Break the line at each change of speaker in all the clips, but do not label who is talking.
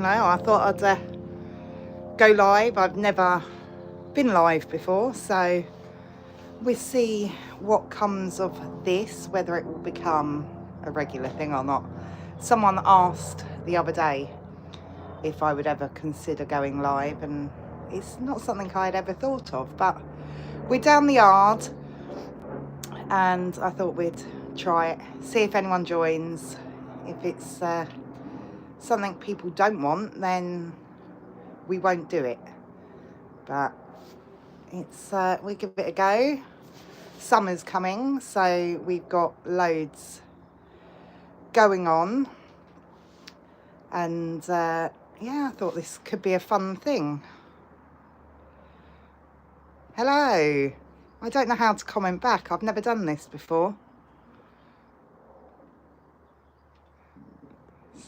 know, I thought I'd go live. I've never been live before, so we'll see what comes of this, whether it will become a regular thing or not. Someone asked the other day if I would ever consider going live, and it's not something I'd ever thought of, but we're down the yard and I thought we'd try it, see if anyone joins. If it's something people don't want, then we won't do it, but it's we give it a go. Summer's coming, so we've got loads going on, and yeah, I thought this could be a fun thing. Hello. I don't know how to comment back. I've never done this before.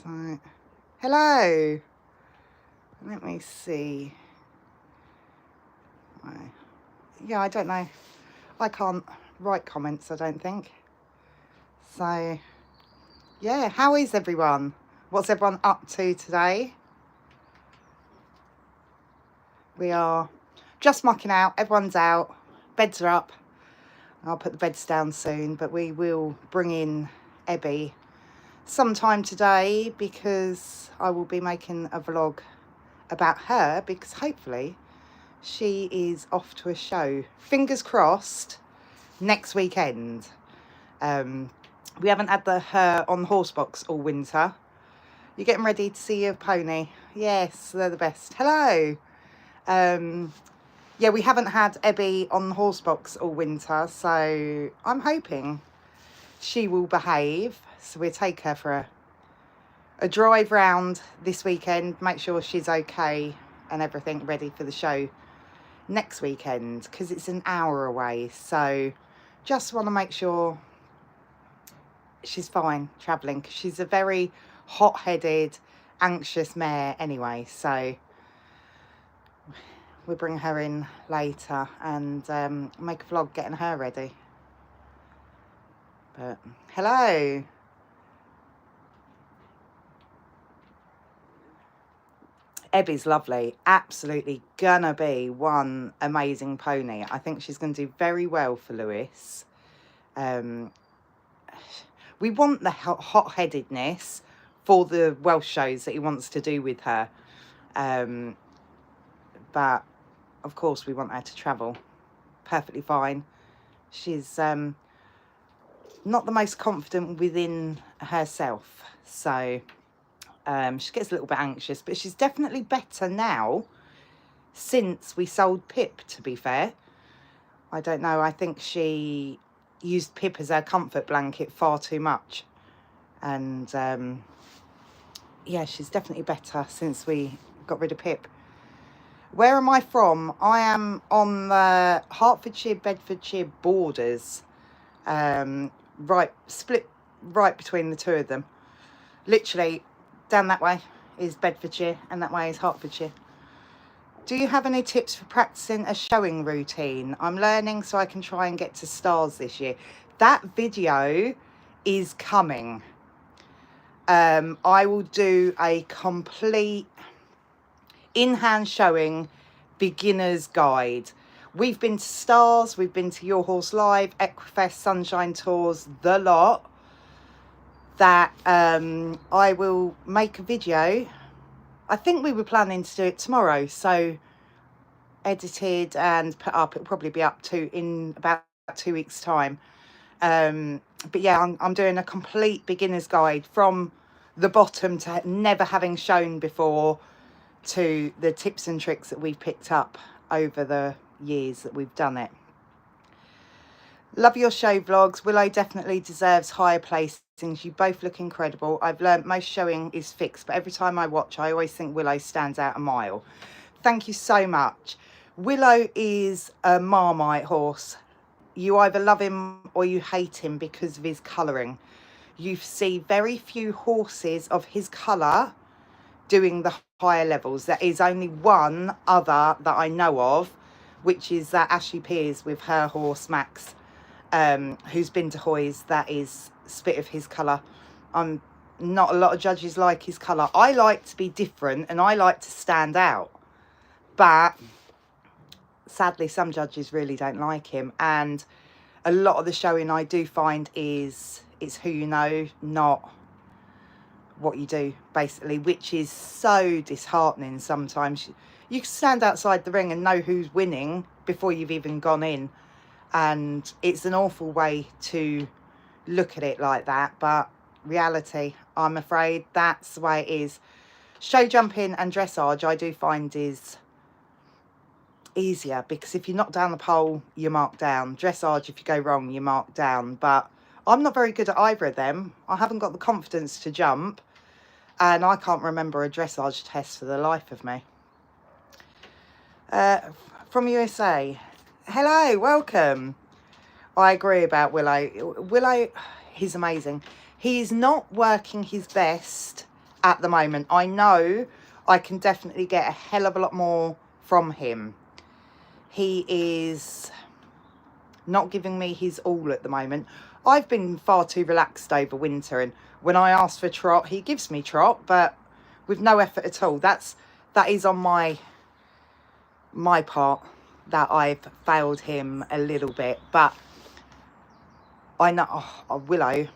So, hello. Let me see. Yeah, I don't know. I can't write comments, I don't think. So, yeah, how is everyone? What's everyone up to today? We are just mucking out. Everyone's out. Beds are up. I'll put the beds down soon, but we will bring in Ebby sometime today because I will be making a vlog about her, because hopefully she is off to a show. Fingers crossed, next weekend. We haven't had her on the horse box all winter. You're getting ready to see your pony? Yes, they're the best. Hello. Yeah, we haven't had Ebby on the horse box all winter, so I'm hoping she will behave. So we'll take her for a drive round this weekend, make sure she's okay and everything ready for the show next weekend, because it's an hour away. So just want to make sure she's fine travelling, because she's a very hot-headed, anxious mare anyway. So we'll bring her in later and make a vlog getting her ready. But hello. Ebby's lovely. Absolutely gonna be one amazing pony. I think she's going to do very well for Lewis. We want the hot-headedness for the Welsh shows that he wants to do with her. But of course we want her to travel perfectly fine. She's not the most confident within herself, so she gets a little bit anxious, but she's definitely better now since we sold Pip, to be fair. I don't know, I think she used Pip as her comfort blanket far too much, and yeah, she's definitely better since we got rid of Pip. Where am I from? I am on the Hertfordshire, Bedfordshire borders. Split right between the two of them. Literally, down that way is Bedfordshire and that way is Hertfordshire. Do you have any tips for practicing a showing routine? I'm learning so I can try and get to stars this year. That video is coming. I will do a complete in-hand showing beginner's guide. We've been to stars, we've been to Your Horse Live, Equifest, Sunshine Tours, the lot. That I will make a video. I think we were planning to do it tomorrow, so edited and put up. It'll probably be up in about 2 weeks time. But yeah, I'm doing a complete beginner's guide from the bottom to never having shown before, to the tips and tricks that we've picked up over the years that we've done it. Love your show vlogs. Willow definitely deserves higher placings. You both look incredible. I've learned most showing is fixed, but every time I watch, I always think Willow stands out a mile. Thank you so much. Willow is a Marmite horse. You either love him or you hate him because of his colouring. You see very few horses of his colour doing the higher levels. There is only one other that I know of, which is that Ashley Peers with her horse Max, who's been to Hoys. That is spit of his colour. I'm not a lot of judges like his colour. I like to be different and I like to stand out. But sadly, some judges really don't like him. And a lot of the showing I do find is it's who you know, not what you do, basically, which is so disheartening sometimes. You can stand outside the ring and know who's winning before you've even gone in. And it's an awful way to look at it like that. But reality, I'm afraid that's the way it is. Show jumping and dressage I do find is easier, because if you knock down the pole, you're marked down. Dressage, if you go wrong, you're marked down. But I'm not very good at either of them. I haven't got the confidence to jump, and I can't remember a dressage test for the life of me. From USA, hello, welcome. I agree about Willow. Willow, he's amazing. He's not working his best at the moment. I know I can definitely get a hell of a lot more from him. He is not giving me his all at the moment. I've been far too relaxed over winter, and when I ask for trot, he gives me trot, but with no effort at all. That is on my part, that I've failed him a little bit. But I know Willow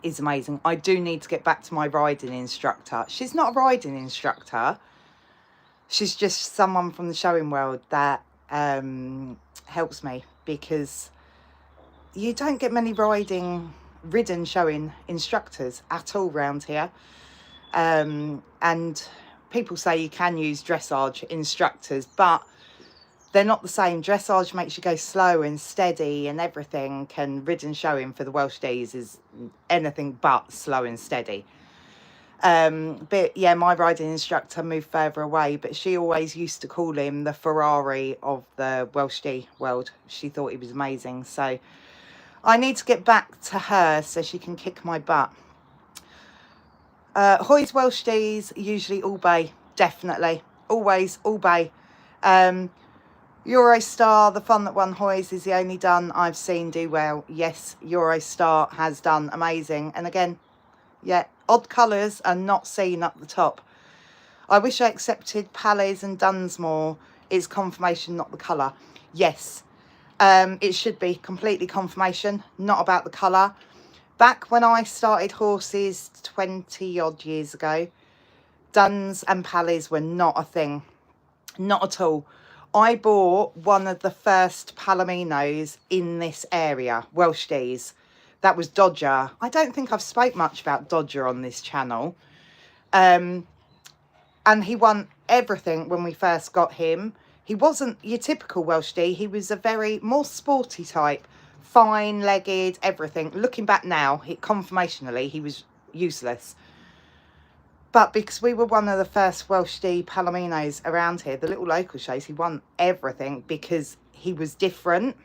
is amazing. I do need to get back to my riding instructor. She's not a riding instructor. She's just someone from the showing world that helps me, because you don't get many ridden showing instructors at all round here. And people say you can use dressage instructors, but they're not the same. Dressage makes you go slow and steady and everything, and ridden showing for the Welsh D's is anything but slow and steady. But yeah, my riding instructor moved further away, but she always used to call him the Ferrari of the Welsh D world. She thought he was amazing. So I need to get back to her so she can kick my butt. Hoy's Welsh D's, usually all bay, definitely. Always all bay. Eurostar, the fun that won Hoy's, is the only dun I've seen do well. Yes, Eurostar has done amazing. And again, yeah, odd colours are not seen up the top. I wish I accepted Palais and Dunsmore. It's confirmation, not the colour. Yes, it should be completely confirmation, not about the colour. Back when I started horses 20 odd years ago, Duns and Palais were not a thing. Not at all. I bought one of the first palominos in this area, Welsh D's. That was Dodger. I don't think I've spoke much about Dodger on this channel. And he won everything when we first got him. He wasn't your typical Welsh D. He was a very more sporty type. Fine-legged, everything. Looking back now, confirmationally, he was useless. But because we were one of the first Welsh D palominos around here, the little local shows, he won everything because he was different.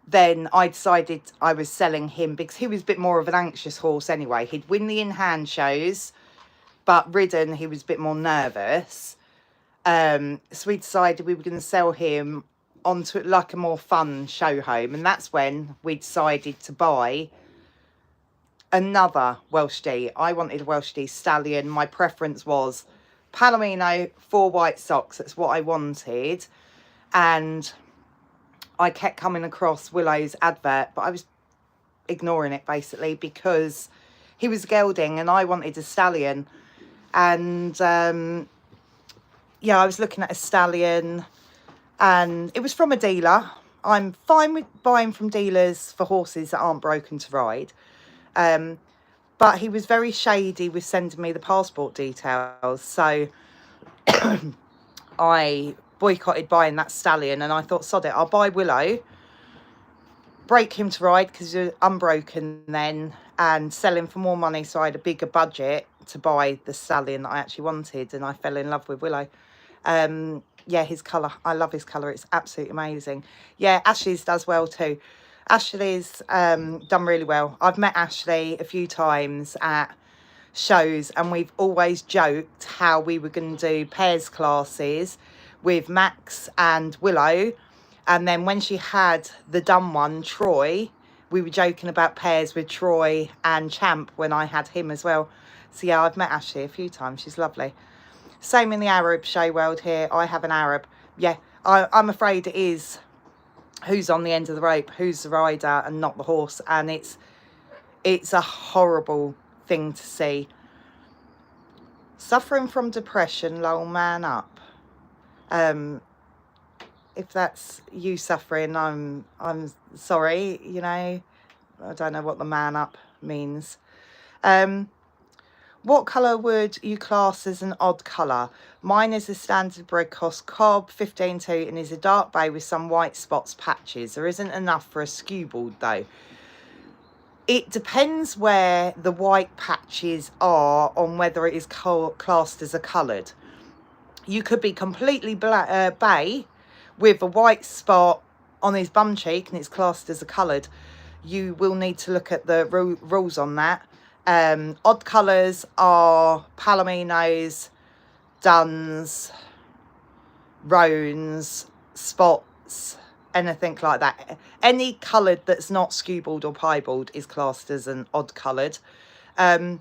Then I decided I was selling him because he was a bit more of an anxious horse anyway. He'd win the in-hand shows, but ridden, he was a bit more nervous. So we decided we were going to sell him onto like a more fun show home. And that's when we decided to buy another Welsh D. I wanted a Welsh D stallion. My preference was palomino, 4 white socks. That's what I wanted. And I kept coming across Willow's advert, but I was ignoring it basically because he was gelding and I wanted a stallion. And yeah, I was looking at a stallion and it was from a dealer. I'm fine with buying from dealers for horses that aren't broken to ride. But he was very shady with sending me the passport details. So I boycotted buying that stallion and I thought, sod it, I'll buy Willow, break him to ride because he was unbroken then, and sell him for more money so I had a bigger budget to buy the stallion that I actually wanted, and I fell in love with Willow. Yeah, his colour, I love his colour, it's absolutely amazing. Yeah, Ashley's does well too. Ashley's done really well. I've met Ashley a few times at shows and we've always joked how we were going to do pairs classes with Max and Willow, and then when she had the done one, Troy, We were joking about pairs with Troy and Champ when I had him as well. So yeah, I've met Ashley a few times. She's lovely. Same in the Arab show world here. I have an Arab. Yeah, I'm afraid it is who's on the end of the rope, who's the rider and not the horse. And it's a horrible thing to see. Suffering from depression, lol, man up. If that's you suffering, I'm sorry, you know. I don't know what the man up means. What colour would you class as an odd colour? Mine is a standard bred cross cob, 15-2, and is a dark bay with some white spots patches. There isn't enough for a skewbald though. It depends where the white patches are on whether it is classed as a coloured. You could be completely black, bay with a white spot on his bum cheek and it's classed as a coloured. You will need to look at the rules on that. Odd colours are palominos, duns, roans, spots, anything like that. Any coloured that's not skewbald or piebald is classed as an odd coloured. But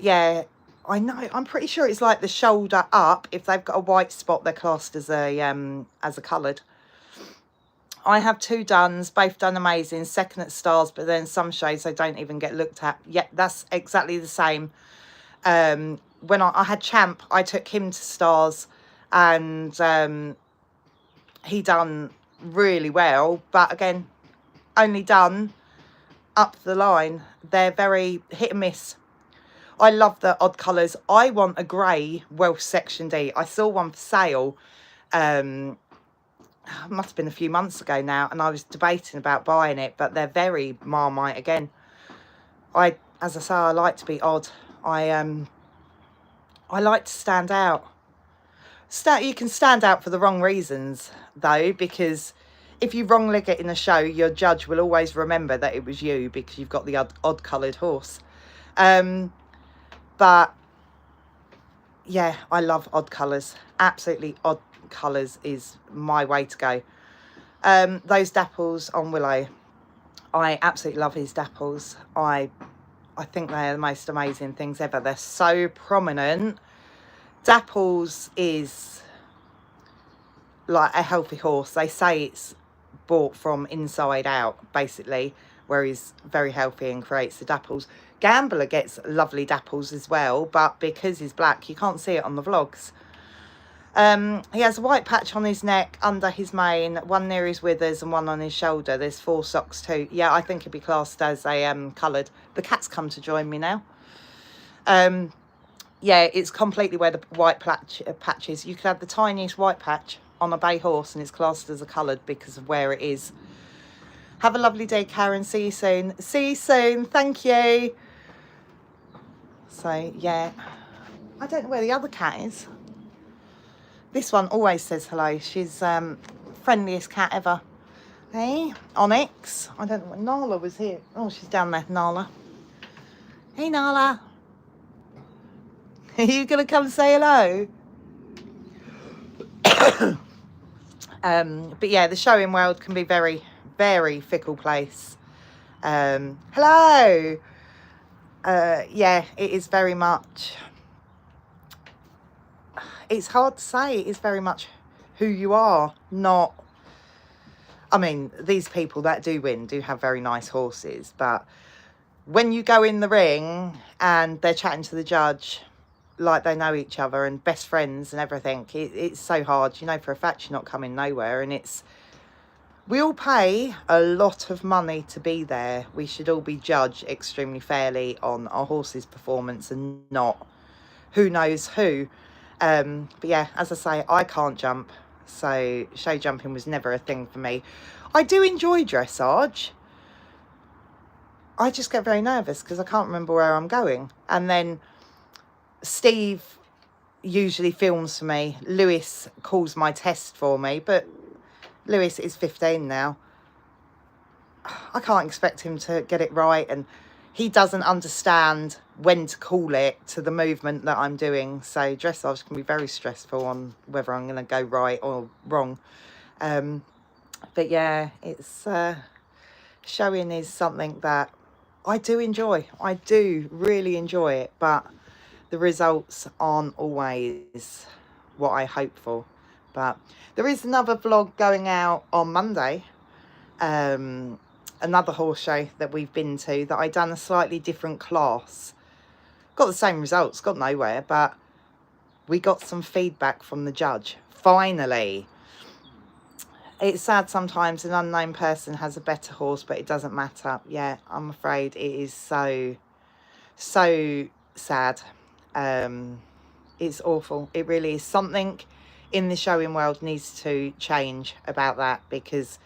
yeah, I know, I'm pretty sure it's like the shoulder up. If they've got a white spot, they're classed as a coloured. I have 2 duns, both done amazing, second at Stars, but then some shows they don't even get looked at. Yeah, that's exactly the same. When I had Champ, I took him to Stars and he done really well, but again, only done up the line. They're very hit and miss. I love the odd colours. I want a grey Welsh Section D. I saw one for sale. Must have been a few months ago now, and I was debating about buying it, but they're very Marmite again. As I say, I like to be odd. I like to stand out. You can stand out for the wrong reasons though, because if you wrong leg it in a show, your judge will always remember that it was you because you've got the odd coloured horse. But yeah, I love odd colours. Absolutely odd colours is my way to go. Those dapples on Willow, I absolutely love his dapples. I think they're the most amazing things ever. They're so prominent. Dapples is like a healthy horse. They say it's bought from inside out, basically, where he's very healthy and creates the dapples. Gambler gets lovely dapples as well, but because he's black, you can't see it on the vlogs. He has a white patch on his neck, under his mane, one near his withers and one on his shoulder. There's 4 socks too. Yeah, I think it'd be classed as a coloured. The cat's come to join me now. Yeah, it's completely where the white patch is. You could have the tiniest white patch on a bay horse and it's classed as a coloured because of where it is. Have a lovely day, Karen. See you soon. See you soon. Thank you. So, yeah. I don't know where the other cat is. This one always says hello. She's friendliest cat ever. Hey, Onyx. I don't know what Nala was here. Oh, she's down there, Nala. Hey, Nala. Are you going to come say hello? But yeah, the showing world can be very, very fickle place. Hello. Yeah, it is very much... It's hard to say. It is very much who you are, not... I mean, these people that do win do have very nice horses, but when you go in the ring and they're chatting to the judge like they know each other and best friends and everything, it's so hard. You know for a fact you're not coming nowhere, and it's... We all pay a lot of money to be there. We should all be judged extremely fairly on our horse's performance and not who knows who. But yeah, as I say, I can't jump, so show jumping was never a thing for me. I do enjoy dressage. I just get very nervous because I can't remember where I'm going. And then Steve usually films for me. Lewis calls my test for me, but Lewis is 15 now. I can't expect him to get it right, and he doesn't understand when to call it to the movement that I'm doing. So dressage can be very stressful on whether I'm going to go right or wrong. But yeah, it's Showing is something that I do enjoy. I do really enjoy it, but the results aren't always what I hope for. But there is another vlog going out on Monday, another horse show that we've been to, that I done a slightly different class. Got the same results, got nowhere, but we got some feedback from the judge. Finally. It's sad sometimes an unknown person has a better horse, but it doesn't matter. Yeah, I'm afraid it is so sad. It's awful. It really is. Something in the showing world needs to change about that, because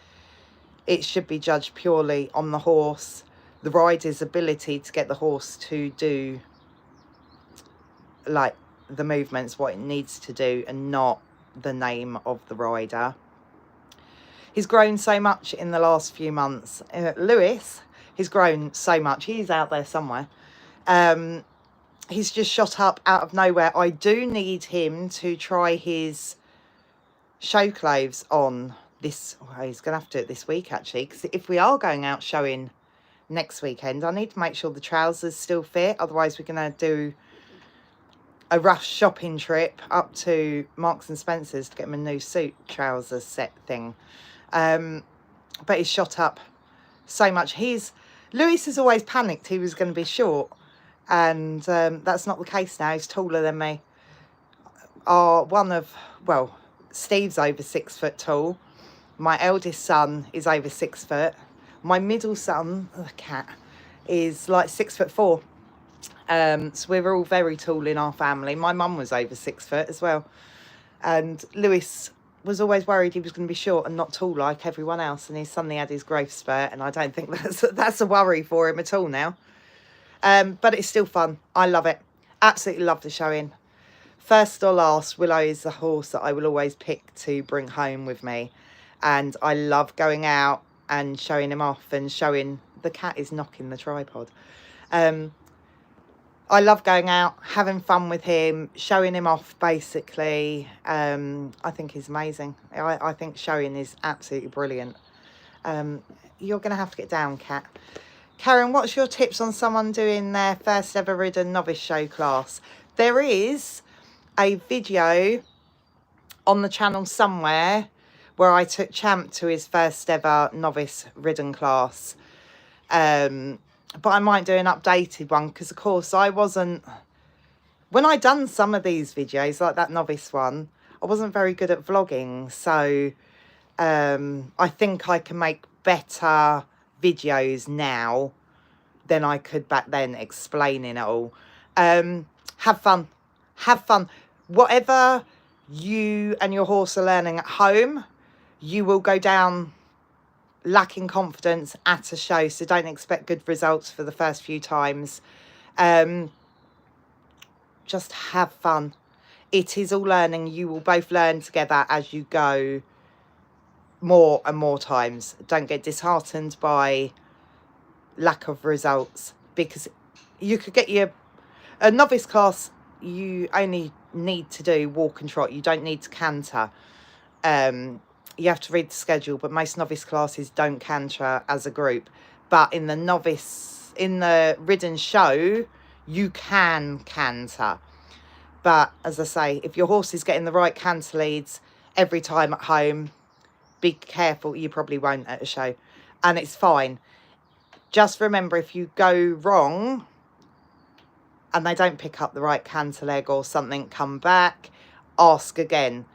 it should be judged purely on the horse, the rider's ability to get the horse to do like the movements, what it needs to do, and not the name of the rider. He's grown so much in the last few months. Lewis, he's grown so much. He's out there somewhere. He's just shot up out of nowhere. I do need him to try his show clothes on this. Well, he's going to have to do it this week, actually, because if we are going out showing next weekend, I need to make sure the trousers still fit. Otherwise, we're going to do a rush shopping trip up to Marks and Spencer's to get him a new suit trousers set thing. But he's shot up so much. Lewis has always panicked he was going to be short, and that's not the case now. He's taller than me. Steve's over 6 foot tall. My eldest son is over 6 foot. My middle son, the cat, is like 6'4". So we're all very tall in our family. My mum was over 6 foot as well, and Lewis was always worried he was going to be short and not tall like everyone else, and he suddenly had his growth spurt, and I don't think that's a worry for him at all now. But it's still fun. I love it. Absolutely love the showing. First or last, Willow is the horse that I will always pick to bring home with me, and I love going out and showing him off, and showing the cat is knocking the tripod. I love going out, having fun with him, showing him off, basically. I think he's amazing. I think showing is absolutely brilliant. You're going to have to get down, Kat. Karen, what's your tips on someone doing their first ever ridden novice show class? There is a video on the channel somewhere where I took Champ to his first ever novice ridden class. But I might do an updated one, because of course when I done some of these videos like that novice one, I wasn't very good at vlogging, so I think I can make better videos now than I could back then explaining it all. Have fun. Whatever you and your horse are learning at home, you will go down lacking confidence at a show, so don't expect good results for the first few times. Just have fun. It is all learning. You will both learn together as you go more and more times. Don't get disheartened by lack of results, because you could get a novice class. You only need to do walk and trot. You don't need to canter. You have to read the schedule, but most novice classes don't canter as a group. But in the ridden show, you can canter. But as I say, if your horse is getting the right canter leads every time at home, be careful. You probably won't at a show, and it's fine. Just remember, if you go wrong and they don't pick up the right canter leg or something, come back, ask again.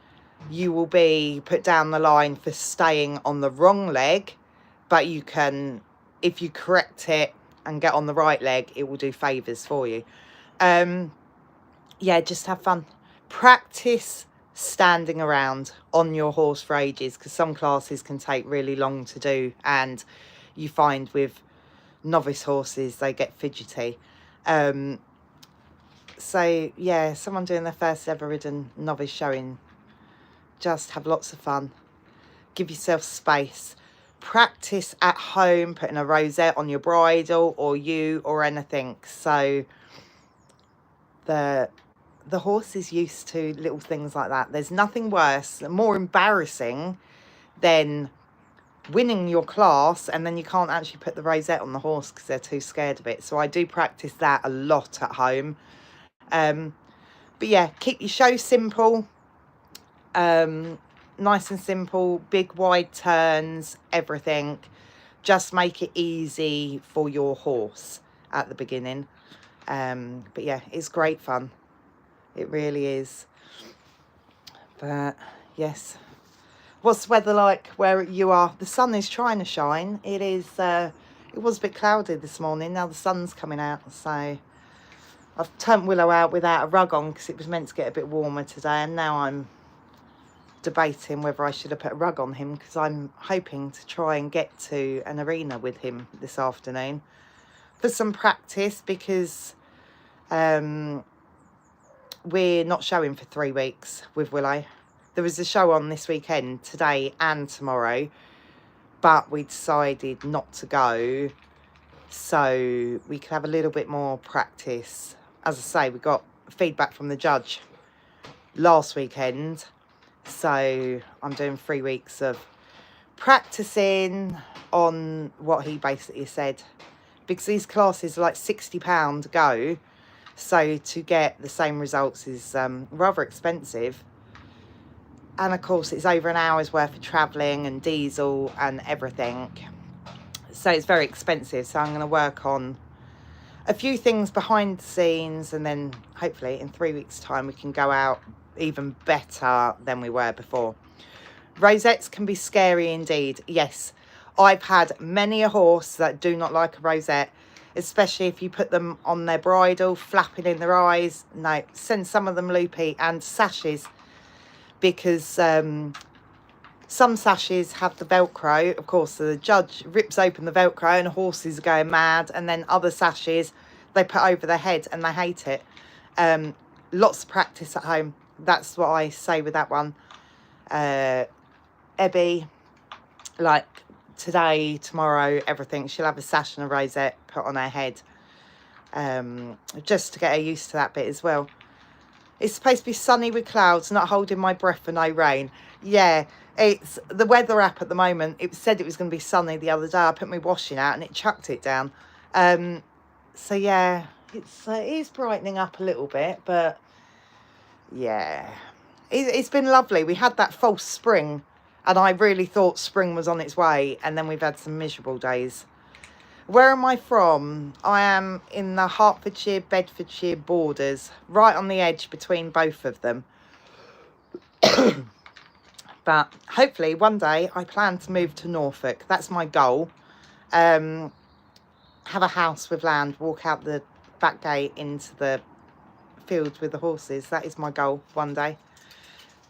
You will be put down the line for staying on the wrong leg, but you can, if you correct it and get on the right leg, it will do favours for you. Yeah, just have fun. Practice standing around on your horse for ages, because some classes can take really long to do, and you find with novice horses they get fidgety. So yeah, someone doing their first ever ridden novice showing, just have lots of fun. Give yourself space. Practice at home, putting a rosette on your bridle or anything. So the horse is used to little things like that. There's nothing worse, more embarrassing than winning your class, and then you can't actually put the rosette on the horse because they're too scared of it. So I do practice that a lot at home. But yeah, keep your show simple, nice and simple, big wide turns, everything. Just make it easy for your horse at the beginning. But yeah, it's great fun. It really is. But yes, what's the weather like where you are? The sun is trying to shine. It is. It was a bit cloudy this morning. Now the sun's coming out, so I've turned Willow out without a rug on because it was meant to get a bit warmer today, and now I'm debating whether I should have put a rug on him because I'm hoping to try and get to an arena with him this afternoon for some practice, because we're not showing for 3 weeks with Willow. There was a show on this weekend, today and tomorrow, but we decided not to go so we could have a little bit more practice. As I say, we got feedback from the judge last weekend, so I'm doing 3 weeks of practicing on what he basically said, because these classes are like £60 to go, so to get the same results is rather expensive. And of course it's over an hour's worth of travelling and diesel and everything, so it's very expensive. So I'm going to work on a few things behind the scenes, and then hopefully in 3 weeks time we can go out even better than we were before. Rosettes can be scary indeed. Yes, I've had many a horse that do not like a rosette, especially if you put them on their bridle, flapping in their eyes. No, send some of them loopy. And sashes, because some sashes have the Velcro. Of course, the judge rips open the Velcro and horses are going mad. And then other sashes they put over their head and they hate it. Lots of practice at home. That's what I say with that one. Ebby, like today, tomorrow, everything, she'll have a sash and a rosette put on her head, just to get her used to that bit as well. It's supposed to be sunny with clouds, not holding my breath for no rain. Yeah, it's the weather app at the moment. It said it was going to be sunny the other day. I put my washing out and it chucked it down. So yeah, it is brightening up a little bit, but yeah, it's been lovely. We had that false spring, and I really thought spring was on its way, and then we've had some miserable days. Where am I from? I am in the Hertfordshire, Bedfordshire borders, right on the edge between both of them. But hopefully one day I plan to move to Norfolk. That's my goal. Have a house with land, walk out the back gate into the fields with the horses. That is my goal one day.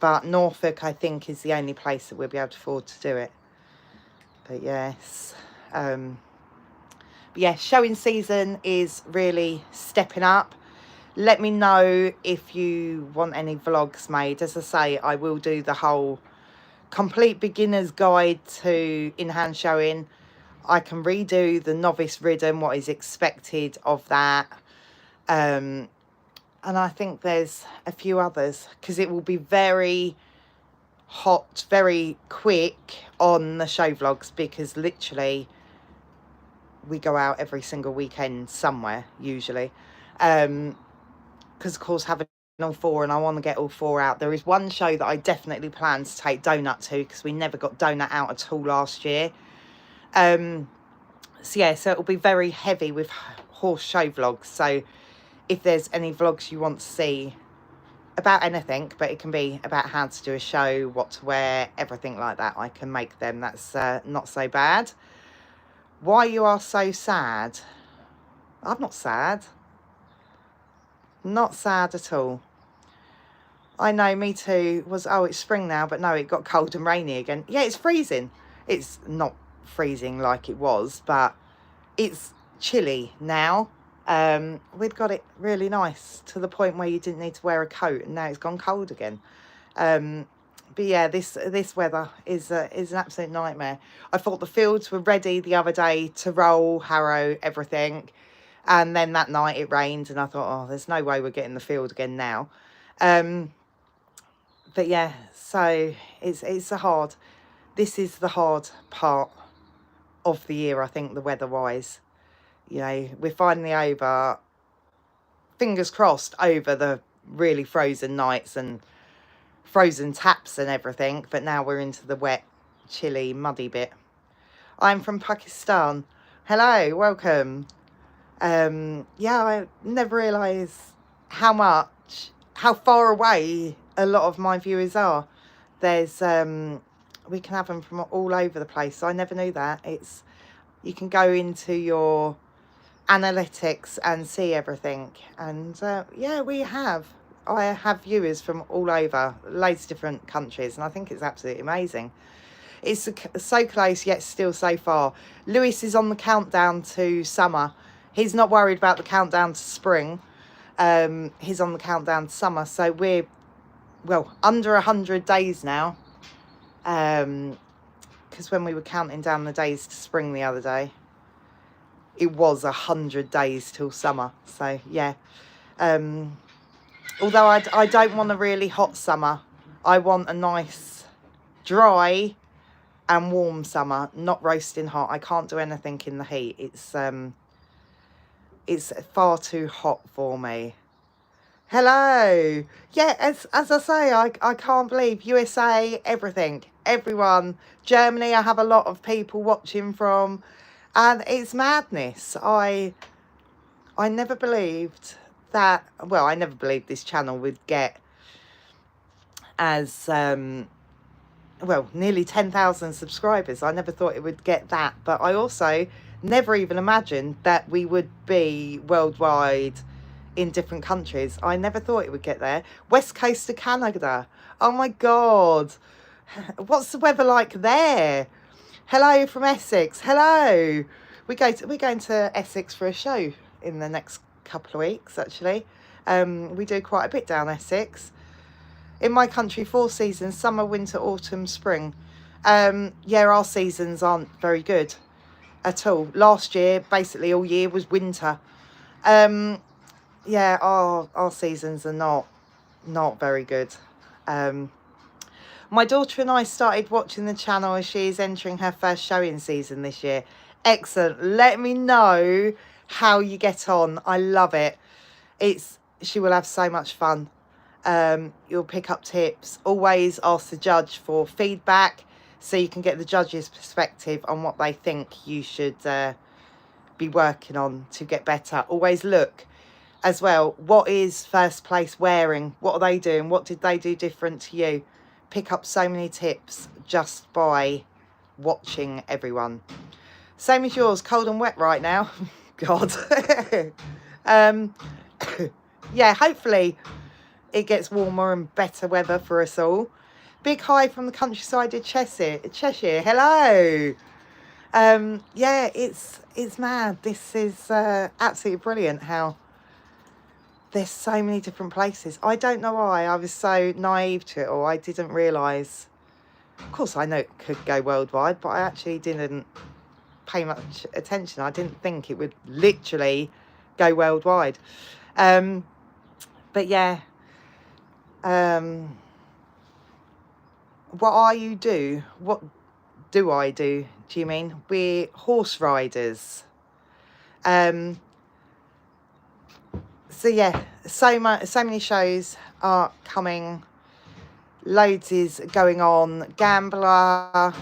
But Norfolk, I think, is the only place that we'll be able to afford to do it. But yes, yeah, showing season is really stepping up. Let me know if you want any vlogs made. As I say, I will do the whole complete beginner's guide to in-hand showing. I can redo the novice ridden, what is expected of that. And I think there's a few others, because it will be very hot, very quick on the show vlogs, because literally we go out every single weekend somewhere, usually. Because of course having all 4, and I want to get all 4 out. There is one show that I definitely plan to take Donut to, because we never got Donut out at all last year. So yeah, so it'll be very heavy with horse show vlogs. So if there's any vlogs you want to see about anything, but it can be about how to do a show, what to wear, everything like that, I can make them. That's not so bad. Why you are so sad? I'm not sad. Not sad at all. I know, me too. Oh, it's spring now, but no, it got cold and rainy again. Yeah, it's freezing. It's not freezing like it was, but it's chilly now. We'd got it really nice to the point where you didn't need to wear a coat, and now it's gone cold again. But yeah, this weather is an absolute nightmare. I thought the fields were ready the other day to roll, harrow, everything. And then that night it rained, and I thought, oh, there's no way we're getting the field again now. But yeah, so it's hard. this is the hard part of the year, I think, the weather-wise. You know, we're finally over, fingers crossed, over the really frozen nights and frozen taps and everything, but now we're into the wet, chilly, muddy bit. I'm from Pakistan. Hello, welcome. Yeah, I never realised how far away a lot of my viewers are. There's we can have them from all over the place, so I never knew that. It's, you can go into your analytics and see everything, and yeah, I have viewers from all over, loads of different countries, and I think it's absolutely amazing. It's so close yet still so far. Lewis is on the countdown to summer. He's not worried about the countdown to spring. He's on the countdown to summer, so we're, well, under 100 days now, because when we were counting down the days to spring the other day, it was 100 days till summer. So yeah, although I don't want a really hot summer. I want a nice dry and warm summer, not roasting hot. I can't do anything in the heat. It's far too hot for me. Hello. Yeah, as I say, I can't believe USA, everything, everyone. Germany, I have a lot of people watching from, and it's madness. I never believed that, well, I never believed this channel would get as well, nearly 10,000 subscribers. I never thought it would get that, but I also never even imagined that we would be worldwide in different countries. I never thought it would get there. West coast of Canada. Oh my God. What's the weather like there? Hello from Essex. Hello. We're going to Essex for a show in the next couple of weeks, actually. We do quite a bit down Essex. In my country, 4 seasons: summer, winter, autumn, spring. Yeah, our seasons aren't very good at all. Last year, basically all year was winter. Yeah, our seasons are not very good. My daughter and I started watching the channel as she is entering her first showing season this year. Excellent. Let me know how you get on. I love it. She will have so much fun. You'll pick up tips. Always ask the judge for feedback, so you can get the judge's perspective on what they think you should be working on to get better. Always look as well, what is first place wearing? What are they doing? What did they do different to you? Pick up so many tips just by watching everyone. Same as yours, cold and wet right now. God. Yeah, hopefully it gets warmer and better weather for us all. Big hi from the countryside of Cheshire. Hello. Yeah, it's mad. This is absolutely brilliant how there's so many different places. I don't know why I was so naive to it all. I didn't realise. Of course, I know it could go worldwide, but I actually didn't pay much attention. I didn't think it would literally go worldwide. But yeah. What do I do? Do you mean? We're horse riders. So yeah, so many shows are coming. Loads is going on. Gambler,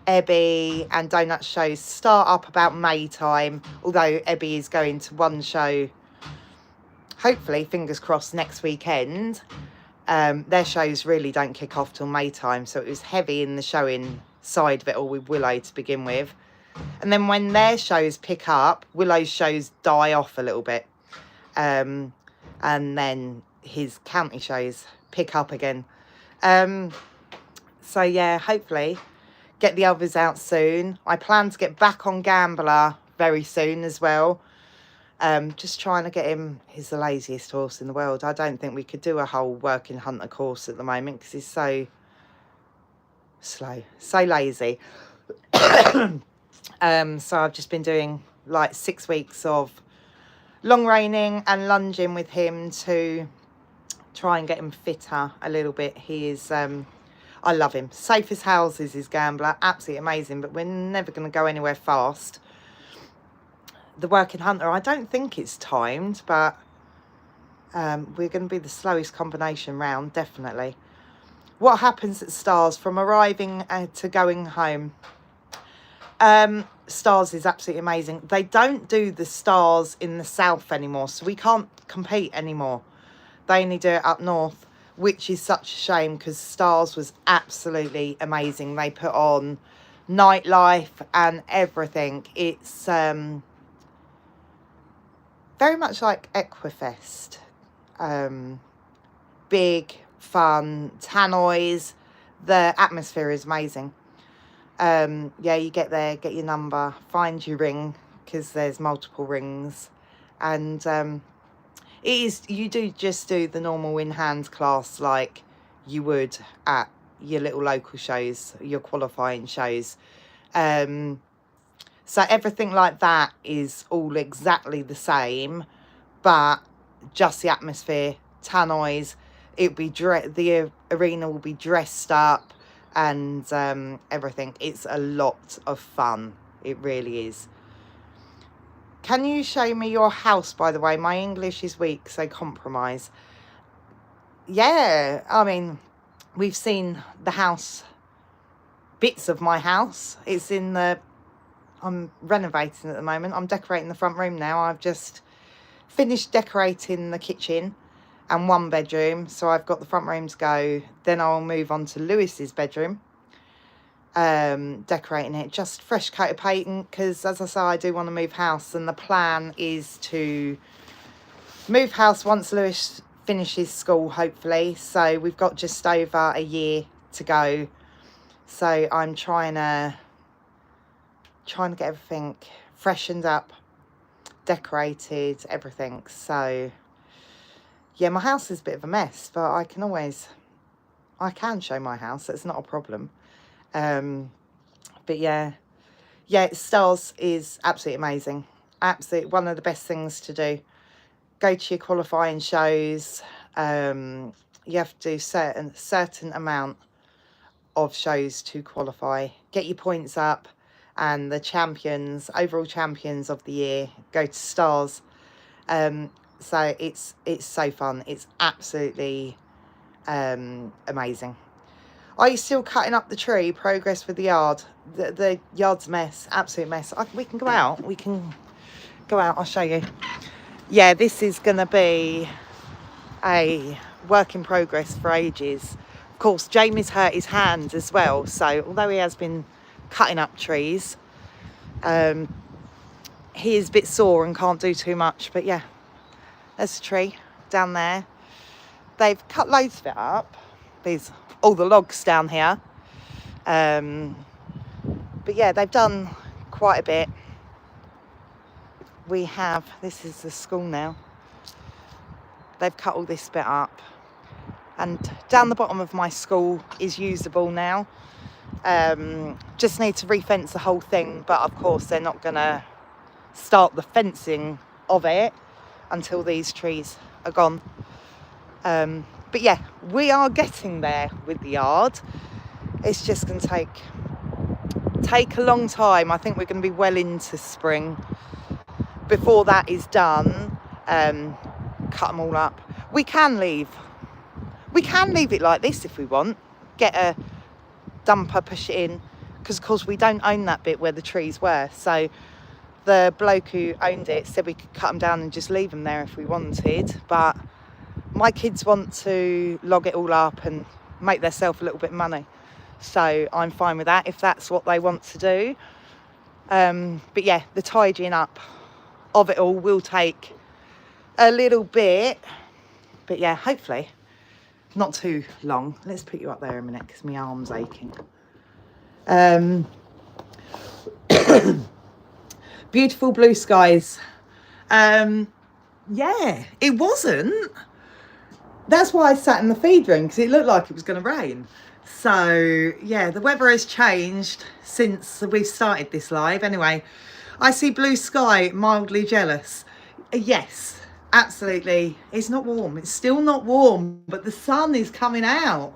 Ebby and Donut shows start up about May time. Although Ebby is going to one show, hopefully, fingers crossed, next weekend. Their shows really don't kick off till May time, so it was heavy in the showing side of it all with Willow to begin with. And then when their shows pick up, Willow's shows die off a little bit. And then his county shows pick up again. So yeah, hopefully get the others out soon. I plan to get back on Gambler very soon as well. Just trying to get him. He's the laziest horse in the world. I don't think we could do a whole working hunter course at the moment because he's so slow, so lazy. So I've just been doing like 6 weeks of long reining and lunging with him to try and get him fitter a little bit. He is I love him. Safe as houses is Gambler. Absolutely amazing, but we're never going to go anywhere fast. The Working Hunter, I don't think it's timed, but we're going to be the slowest combination round, definitely. What happens at Stars from arriving to going home? Stars is absolutely amazing. They don't do the Stars in the south anymore, so we can't compete anymore. They only do it up north, which is such a shame, because Stars was absolutely amazing. They put on nightlife and everything. It's very much like Equifest. Big, fun, tannoys. The atmosphere is amazing. Yeah, you get there, get your number, find your ring, because there's multiple rings. And it is, you do just do the normal in-hand class like you would at your little local shows, your qualifying shows. So everything like that is all exactly the same, but just the atmosphere, tannoys, it'll be the arena will be dressed up and everything. It's a lot of fun. It really is. Can you show me your house, by the way? My English is weak, so compromise. Yeah, I mean, we've seen the house, bits of my house. It's in the, I'm renovating at the moment. I'm decorating the front room now. I've just finished decorating the kitchen and one bedroom. So I've got the front room to go. Then I'll move on to Lewis's bedroom. Decorating it, just fresh coat of paint, because as I say, I do want to move house, and the plan is to move house once Lewis finishes school, hopefully. So we've got just over a year to go, so I'm trying to get everything freshened up, decorated, everything. So yeah, my house is a bit of a mess, but I can show my house. It's not a problem. But yeah, Stars is absolutely amazing. Absolutely one of the best things to do. Go to your qualifying shows. You have to do certain amount of shows to qualify. Get your points up, and the champions, overall champions of the year, go to Stars. So it's so fun. It's absolutely amazing. Are you still cutting up the tree? Progress with the yard. The yard's a mess. Absolute mess. We can go out. We can go out. I'll show you. Yeah, this is going to be a work in progress for ages. Of course, Jamie's hurt his hand as well. So although he has been cutting up trees, he is a bit sore and can't do too much. But yeah, there's a tree down there. They've cut loads of it up. These all the logs down here, but yeah, they've done quite a bit. This is the school now. They've cut all this bit up, and down the bottom of my school is usable now. Just need to refence the whole thing, but of course they're not gonna start the fencing of it until these trees are gone. But yeah, we are getting there with the yard. It's just going to take a long time. I think we're going to be well into spring before that is done. Cut them all up. We can leave it like this if we want. Get a dumper, push it in, because of course we don't own that bit where the trees were. So the bloke who owned it said we could cut them down and just leave them there if we wanted, but my kids want to log it all up and make themselves a little bit of money. So I'm fine with that if that's what they want to do. But yeah, the tidying up of it all will take a little bit. But yeah, hopefully not too long. Let's put you up there a minute because my arm's aching. Beautiful blue skies. Yeah, it wasn't. That's why I sat in the feed room, because it looked like it was going to rain. So yeah, the weather has changed since we've started this live. Anyway, I see blue sky, mildly jealous. Yes, absolutely. It's not warm. It's still not warm, but the sun is coming out.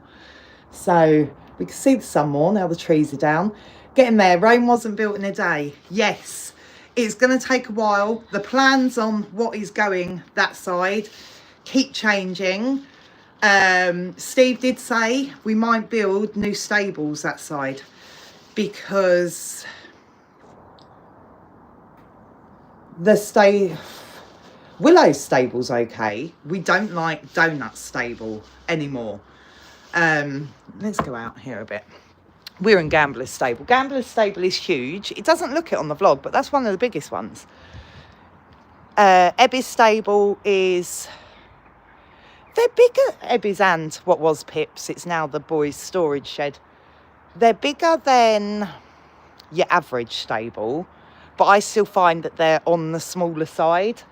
So We can see the sun more now the trees are down. Getting there. Rome wasn't built in a day. Yes, it's going to take a while. The plans on what is going that side keep changing. Steve did say we might build new stables that side because the Willow's stable's okay. We don't like Donut's stable anymore. Let's go out here a bit. We're in Gambler's stable. Gambler's stable is huge. It doesn't look it on the vlog, but that's one of the biggest ones. Ebby's stable is... They're bigger, Ebby's and what was Pip's. It's now the boys' storage shed. They're bigger than your average stable, but I still find that they're on the smaller side.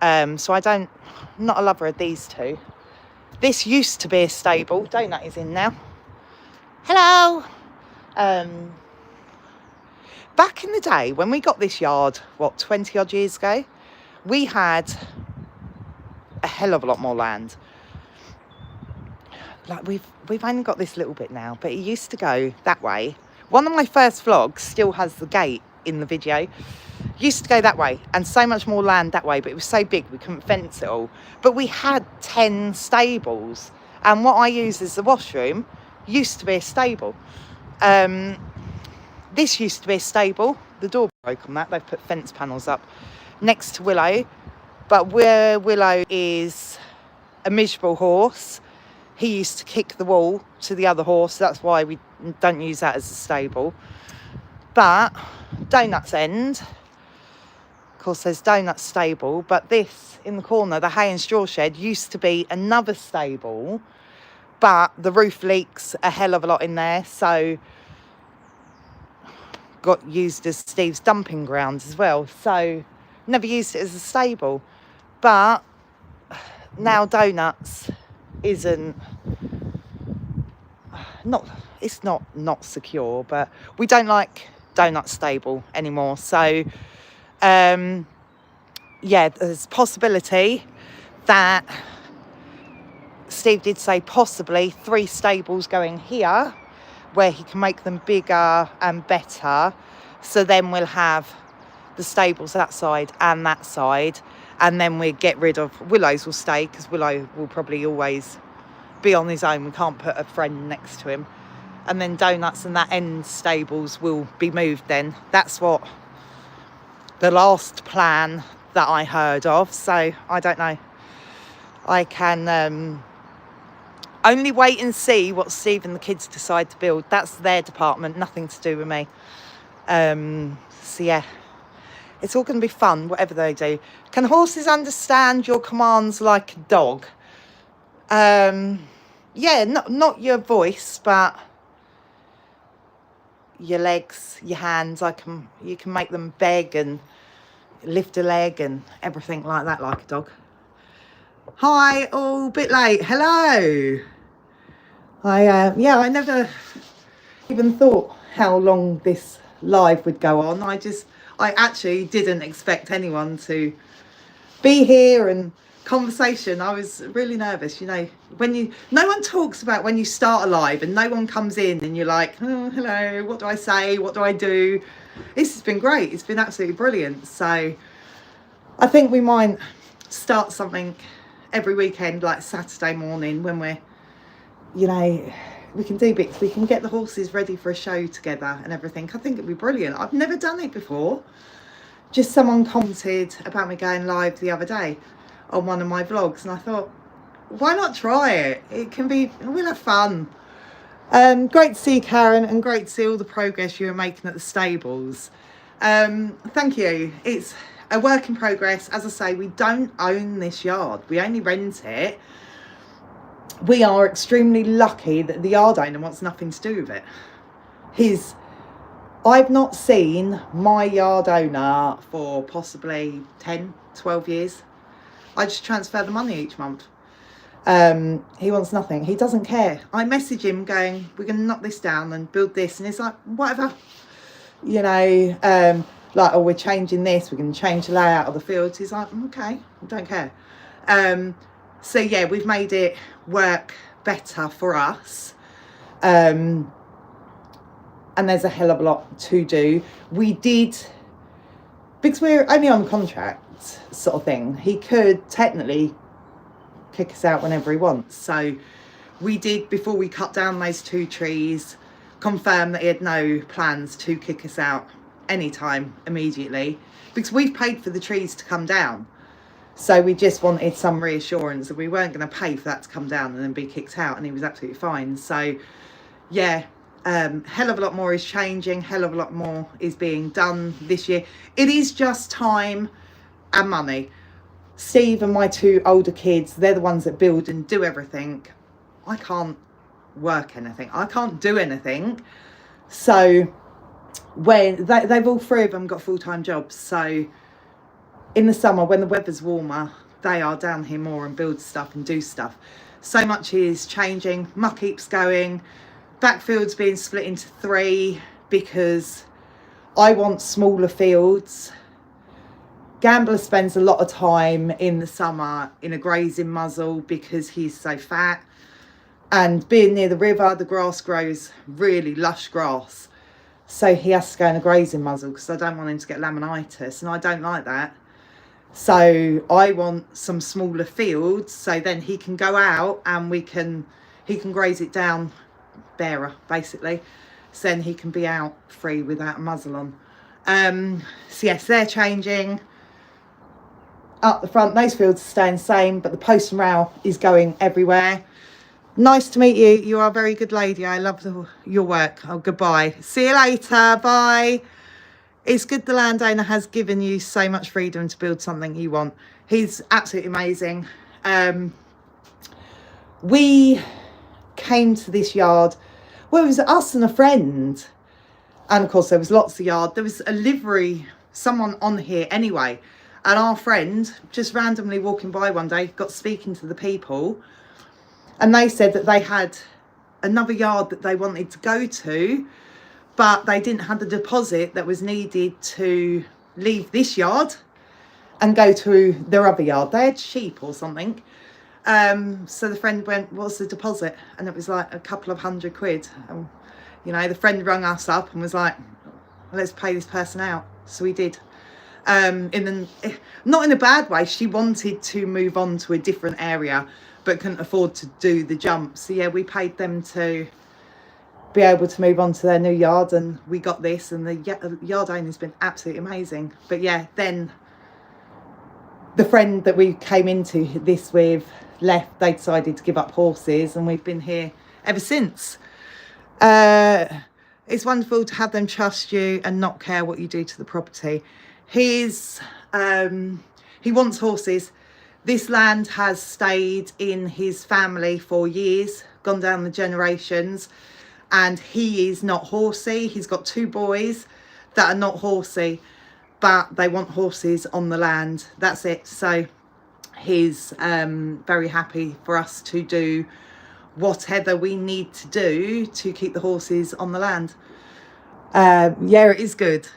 So I'm not a lover of these two. This used to be a stable. Donut is in now. Hello. Back in the day when we got this yard, what, 20 odd years ago, we had a hell of a lot more land. Like we've only got this little bit now, but it used to go that way. One of my first vlogs still has the gate in the video. Used to go that way, and so much more land that way, but it was so big we couldn't fence it all. But we had 10 stables, and what I use as the washroom used to be a stable. This used to be a stable. The door broke on that. They've put fence panels up next to Willow, but where Willow is a miserable horse, he used to kick the wall to the other horse. That's why we don't use that as a stable. But Donut's end, of course, there's Donut's stable, but this in the corner, the hay and straw shed, used to be another stable, but the roof leaks a hell of a lot in there, so got used as Steve's dumping grounds as well. So never used it as a stable. But now Donuts isn't, it's not secure, but we don't like Donut stable anymore. So yeah, there's a possibility that Steve did say possibly 3 stables going here where he can make them bigger and better. So then we'll have the stables that side and that side, and then we get rid of Willow's will stay because Willow will probably always be on his own. We can't put a friend next to him. And then Donuts and that end stables will be moved then. That's what the last plan that I heard of. So I don't know. I can only wait and see what Steve and the kids decide to build. That's their department, nothing to do with me. So yeah, it's all going to be fun, whatever they do. Can horses understand your commands like a dog? Yeah, not your voice, but your legs, your hands. You can make them beg and lift a leg and everything like that, like a dog. Hi, oh, a bit late. Hello. I never even thought how long this live would go on. I actually didn't expect anyone to be here and conversation. I was really nervous, you know, no one talks about when you start a live and no one comes in and you're like, oh, hello, what do I say? What do I do? This has been great. It's been absolutely brilliant. So I think we might start something every weekend, like Saturday morning, when we're, you know, we can do bits. We can get the horses ready for a show together and everything. I think it'd be brilliant. I've never done it before. Just someone commented about me going live the other day on one of my vlogs, and I thought, why not try it? It can be, we'll have fun. Great to see Karen, and great to see all the progress you're making at the stables. Thank you. It's a work in progress. As I say, we don't own this yard. We only rent it. We are extremely lucky that the yard owner wants nothing to do with it. I've not seen my yard owner for possibly 10, 12 years. I just transfer the money each month. He wants nothing. He doesn't care. I message him going, we're going to knock this down and build this. And he's like, whatever. You know, like, oh, we're changing this. We're going to change the layout of the fields. He's like, okay, I don't care. So, yeah, we've made it work better for us. and there's a hell of a lot to do. We did, because we're only on contract sort of thing, he could technically kick us out whenever he wants. So we did, before we cut down those 2 trees, confirm that he had no plans to kick us out anytime immediately, because we've paid for the trees to come down. So we just wanted some reassurance that we weren't going to pay for that to come down and then be kicked out, and he was absolutely fine. So yeah, hell of a lot more is changing, hell of a lot more is being done this year. It is just time and money. Steve and my 2 older kids, they're the ones that build and do everything. I can't work anything, I can't do anything. So when they've all 3 of them got full-time jobs, so in the summer when the weather's warmer, they are down here more and build stuff and do stuff. So much is changing. Muck keeps going, backfield's being split into 3 because I want smaller fields. Gambler spends a lot of time in the summer in a grazing muzzle because he's so fat, and being near the river, the grass grows really lush grass, so he has to go in a grazing muzzle because I don't want him to get laminitis, and I don't like that. So I want some smaller fields so then he can go out and he can graze it down barer basically, so then he can be out free without a muzzle on. So yes, they're changing. Up the front, those fields are staying the same, but the post and rail is going everywhere. Nice to meet you. You are a very good lady. I love your work. Oh, goodbye. See you later. Bye. It's good the landowner has given you so much freedom to build something you want. He's absolutely amazing. We came to this yard, well, it was us and a friend. And of course, there was lots of yard. There was a livery, someone on here anyway. And our friend, just randomly walking by one day, got speaking to the people. And they said that they had another yard that they wanted to go to, but they didn't have the deposit that was needed to leave this yard and go to their other yard. They had sheep or something. So the friend went, what's the deposit? And it was like a couple of £100. And, you know, the friend rung us up and was like, let's pay this person out. So we did. Not in a bad way. She wanted to move on to a different area, but couldn't afford to do the jump. So yeah, we paid them to be able to move on to their new yard, and we got this, and the yard owner's been absolutely amazing. But yeah, then the friend that we came into this with left. They decided to give up horses, and we've been here ever since. It's wonderful to have them trust you and not care what you do to the property. He wants horses. This land has stayed in his family for years, gone down the generations, and he is not horsey. He's got 2 boys that are not horsey, but they want horses on the land. That's it. So he's very happy for us to do whatever we need to do to keep the horses on the land. Yeah, it is good.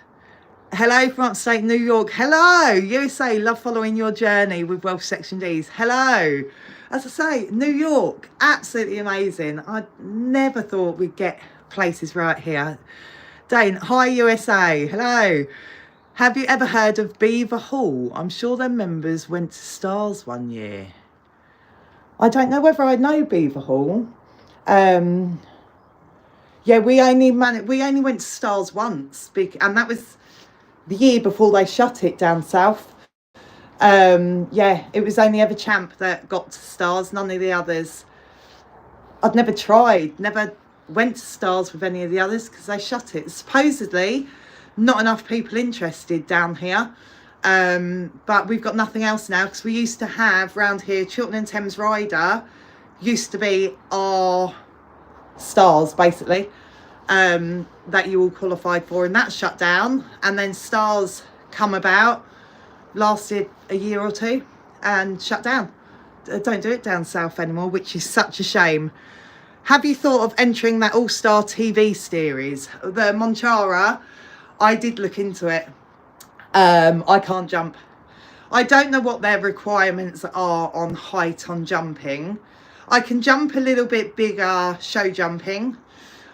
Hello from upstate New York. Hello, USA. Love following your journey with Welsh Section Ds. Hello. As I say, New York, absolutely amazing. I never thought we'd get places right here. Dane, hi USA. Hello. Have you ever heard of Beaver Hall? I'm sure their members went to Stars one year. I don't know whether I know Beaver Hall. Yeah, we only went to Stars once, and that was the year before they shut it down south. Yeah, it was only ever Champ that got to Stars, none of the others. I'd never tried, never went to Stars with any of the others because they shut it. Supposedly, not enough people interested down here. But we've got nothing else now, because we used to have round here, Chiltern and Thames Rider used to be our Stars, basically. That you all qualified for, and that shut down, and then Stars come about, lasted a year or 2 and shut down. Don't do it down south anymore, which is such a shame. Have you thought of entering that Allstar TV series, the Monchara? I did look into it. I can't jump. I don't know what their requirements are on height on jumping. I can jump a little bit bigger show jumping.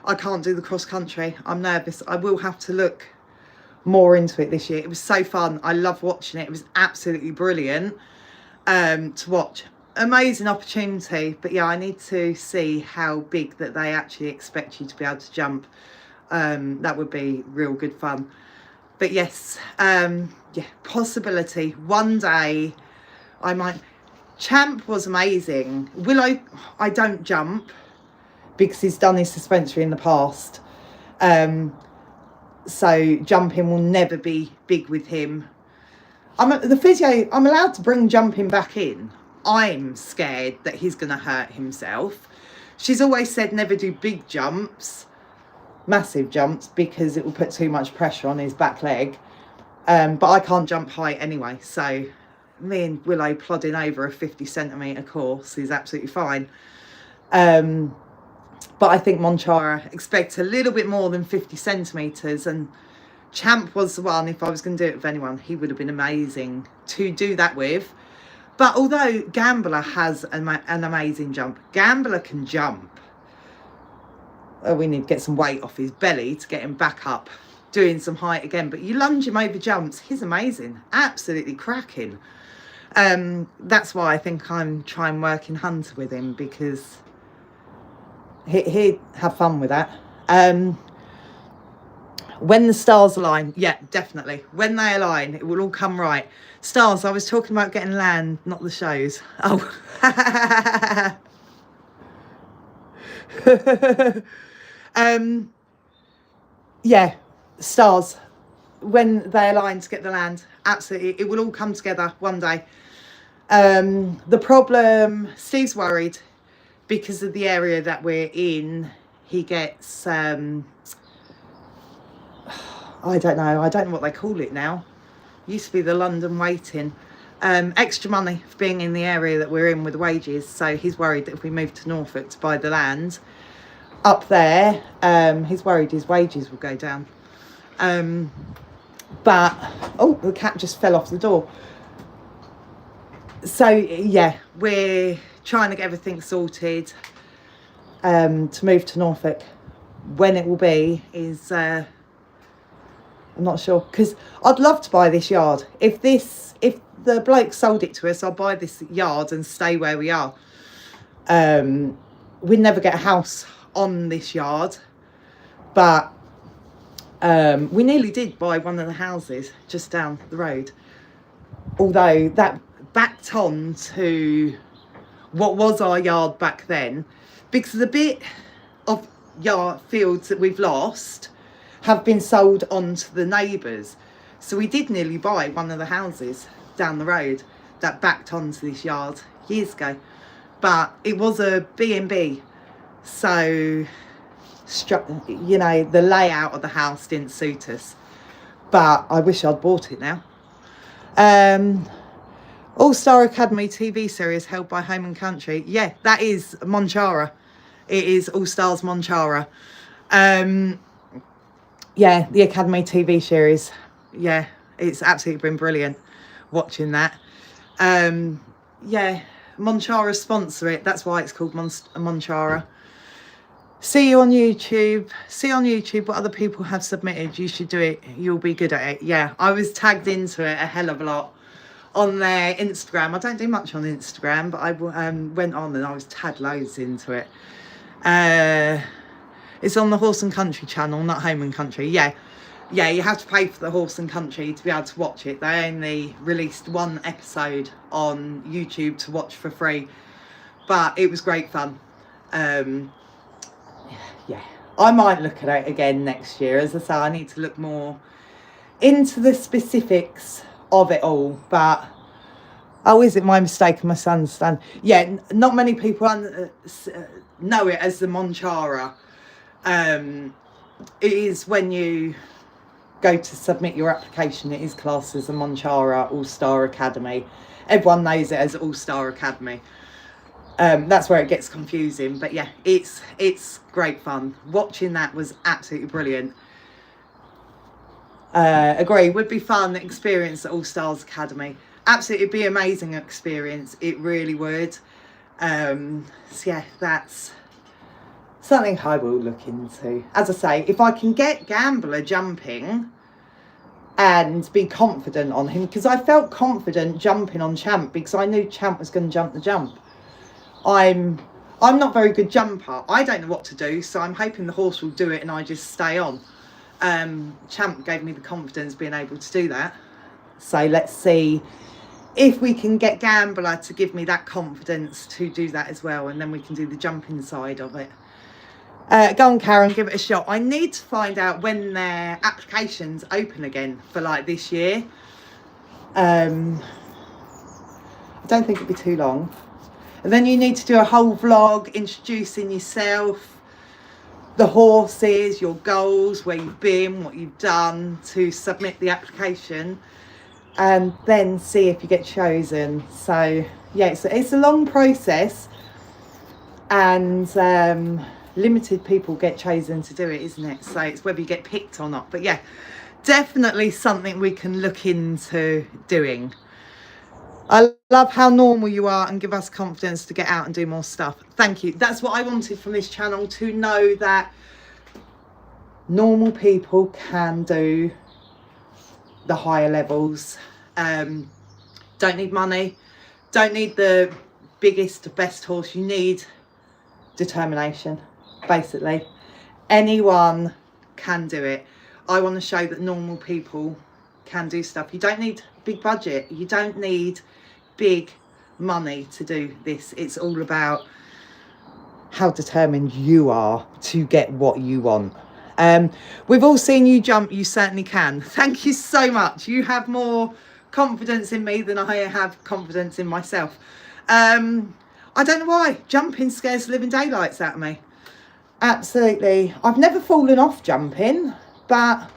I can't do the cross country. I'm nervous. I will have to look more into it this year. It was so fun. I love watching it. It was absolutely brilliant to watch. Amazing opportunity. But yeah, I need to see how big that they actually expect you to be able to jump. That would be real good fun. But yes, yeah, possibility. One day I might. Champ was amazing. Willow, I don't jump because he's done his suspensory in the past. So jumping will never be big with him. The physio, I'm allowed to bring jumping back in. I'm scared that he's going to hurt himself. She's always said never do big jumps, massive jumps, because it will put too much pressure on his back leg. But I can't jump high anyway, so me and Willow plodding over a 50cm course is absolutely fine. But I think Monchara expects a little bit more than 50cm, and Champ was the one, if I was going to do it with anyone, he would have been amazing to do that with. But although Gambler has an amazing jump, Gambler can jump. Oh, we need to get some weight off his belly to get him back up, doing some height again. But you lunge him over jumps, he's amazing, absolutely cracking. That's why I think I'm trying working Hunter with him, because he'd have fun with that. When the stars align, yeah, definitely. When they align, it will all come right. Stars, I was talking about getting land, not the shows. Oh. Yeah, stars. When they align to get the land, absolutely. It will all come together one day. The problem, Steve's worried because of the area that we're in. He gets... I don't know what they call it now. Used to be the London waiting. Extra money for being in the area that we're in with wages. So he's worried that if we move to Norfolk to buy the land up there, he's worried his wages will go down. But, oh, the cat just fell off the door. So, yeah, we're trying to get everything sorted to move to Norfolk. When it will be is... I'm not sure, because I'd love to buy this yard. If the bloke sold it to us, I'll buy this yard and stay where we are. We'd never get a house on this yard, but we nearly did buy one of the houses just down the road. Although that backed on to what was our yard back then, because the bit of yard fields that we've lost have been sold on to the neighbours. So we did nearly buy one of the houses down the road that backed onto this yard years ago. But it was a B&B. So, you know, the layout of the house didn't suit us. But I wish I'd bought it now. Allstar Academy TV series held by Home and Country. Yeah, that is Monchara. It is All Stars Monchara. Yeah, the Academy TV series. Yeah, it's absolutely been brilliant watching that. Yeah, Monchara sponsor it. That's why it's called Monchara. See you on YouTube. See on YouTube what other people have submitted. You should do it. You'll be good at it. Yeah, I was tagged into it a hell of a lot on their Instagram. I don't do much on Instagram, but I went on and I was tagged loads into it. It's on the Horse and Country channel, not Home and Country. Yeah, you have to pay for the Horse and Country to be able to watch it. They only released one episode on YouTube to watch for free, but it was great fun. Yeah, I might look at it again next year. As I say, I need to look more into the specifics of it all. But oh, is it my mistake and my son's stand? Yeah, not many people know it as the Monchara. It is when you go to submit your application, it is classed as a Monchara All-Star Academy. Everyone knows it as All-Star Academy. That's where it gets confusing, but yeah, it's great fun. Watching that was absolutely brilliant. Agree, would be fun experience at All Stars Academy. Absolutely be amazing experience, it really would. So yeah, that's something I will look into. As I say, if I can get Gambler jumping and be confident on him, because I felt confident jumping on Champ because I knew Champ was going to jump the jump. I'm not very good jumper. I don't know what to do, so I'm hoping the horse will do it and I just stay on. Champ gave me the confidence being able to do that. So let's see if we can get Gambler to give me that confidence to do that as well, and then we can do the jumping side of it. Go on, Karen, give it a shot. I need to find out when their applications open again for like this year. I don't think it'll be too long. And then you need to do a whole vlog introducing yourself, the horses, your goals, where you've been, what you've done to submit the application, and then see if you get chosen. So yeah, it's a long process, and limited people get chosen to do it, isn't it? So it's whether you get picked or not. But yeah, definitely something we can look into doing. I love how normal you are and give us confidence to get out and do more stuff. Thank you. That's what I wanted from this channel, to know that normal people can do the higher levels. Don't need money, don't need the biggest, best horse. You need determination, basically. Anyone can do it. I want to show that normal people can do stuff. You don't need big budget, you don't need big money to do this. It's all about how determined you are to get what you want. We've all seen you jump. You certainly can. Thank you so much. You have more confidence in me than I have confidence in myself. I don't know why jumping scares the living daylights out of me. Absolutely. I've never fallen off jumping, but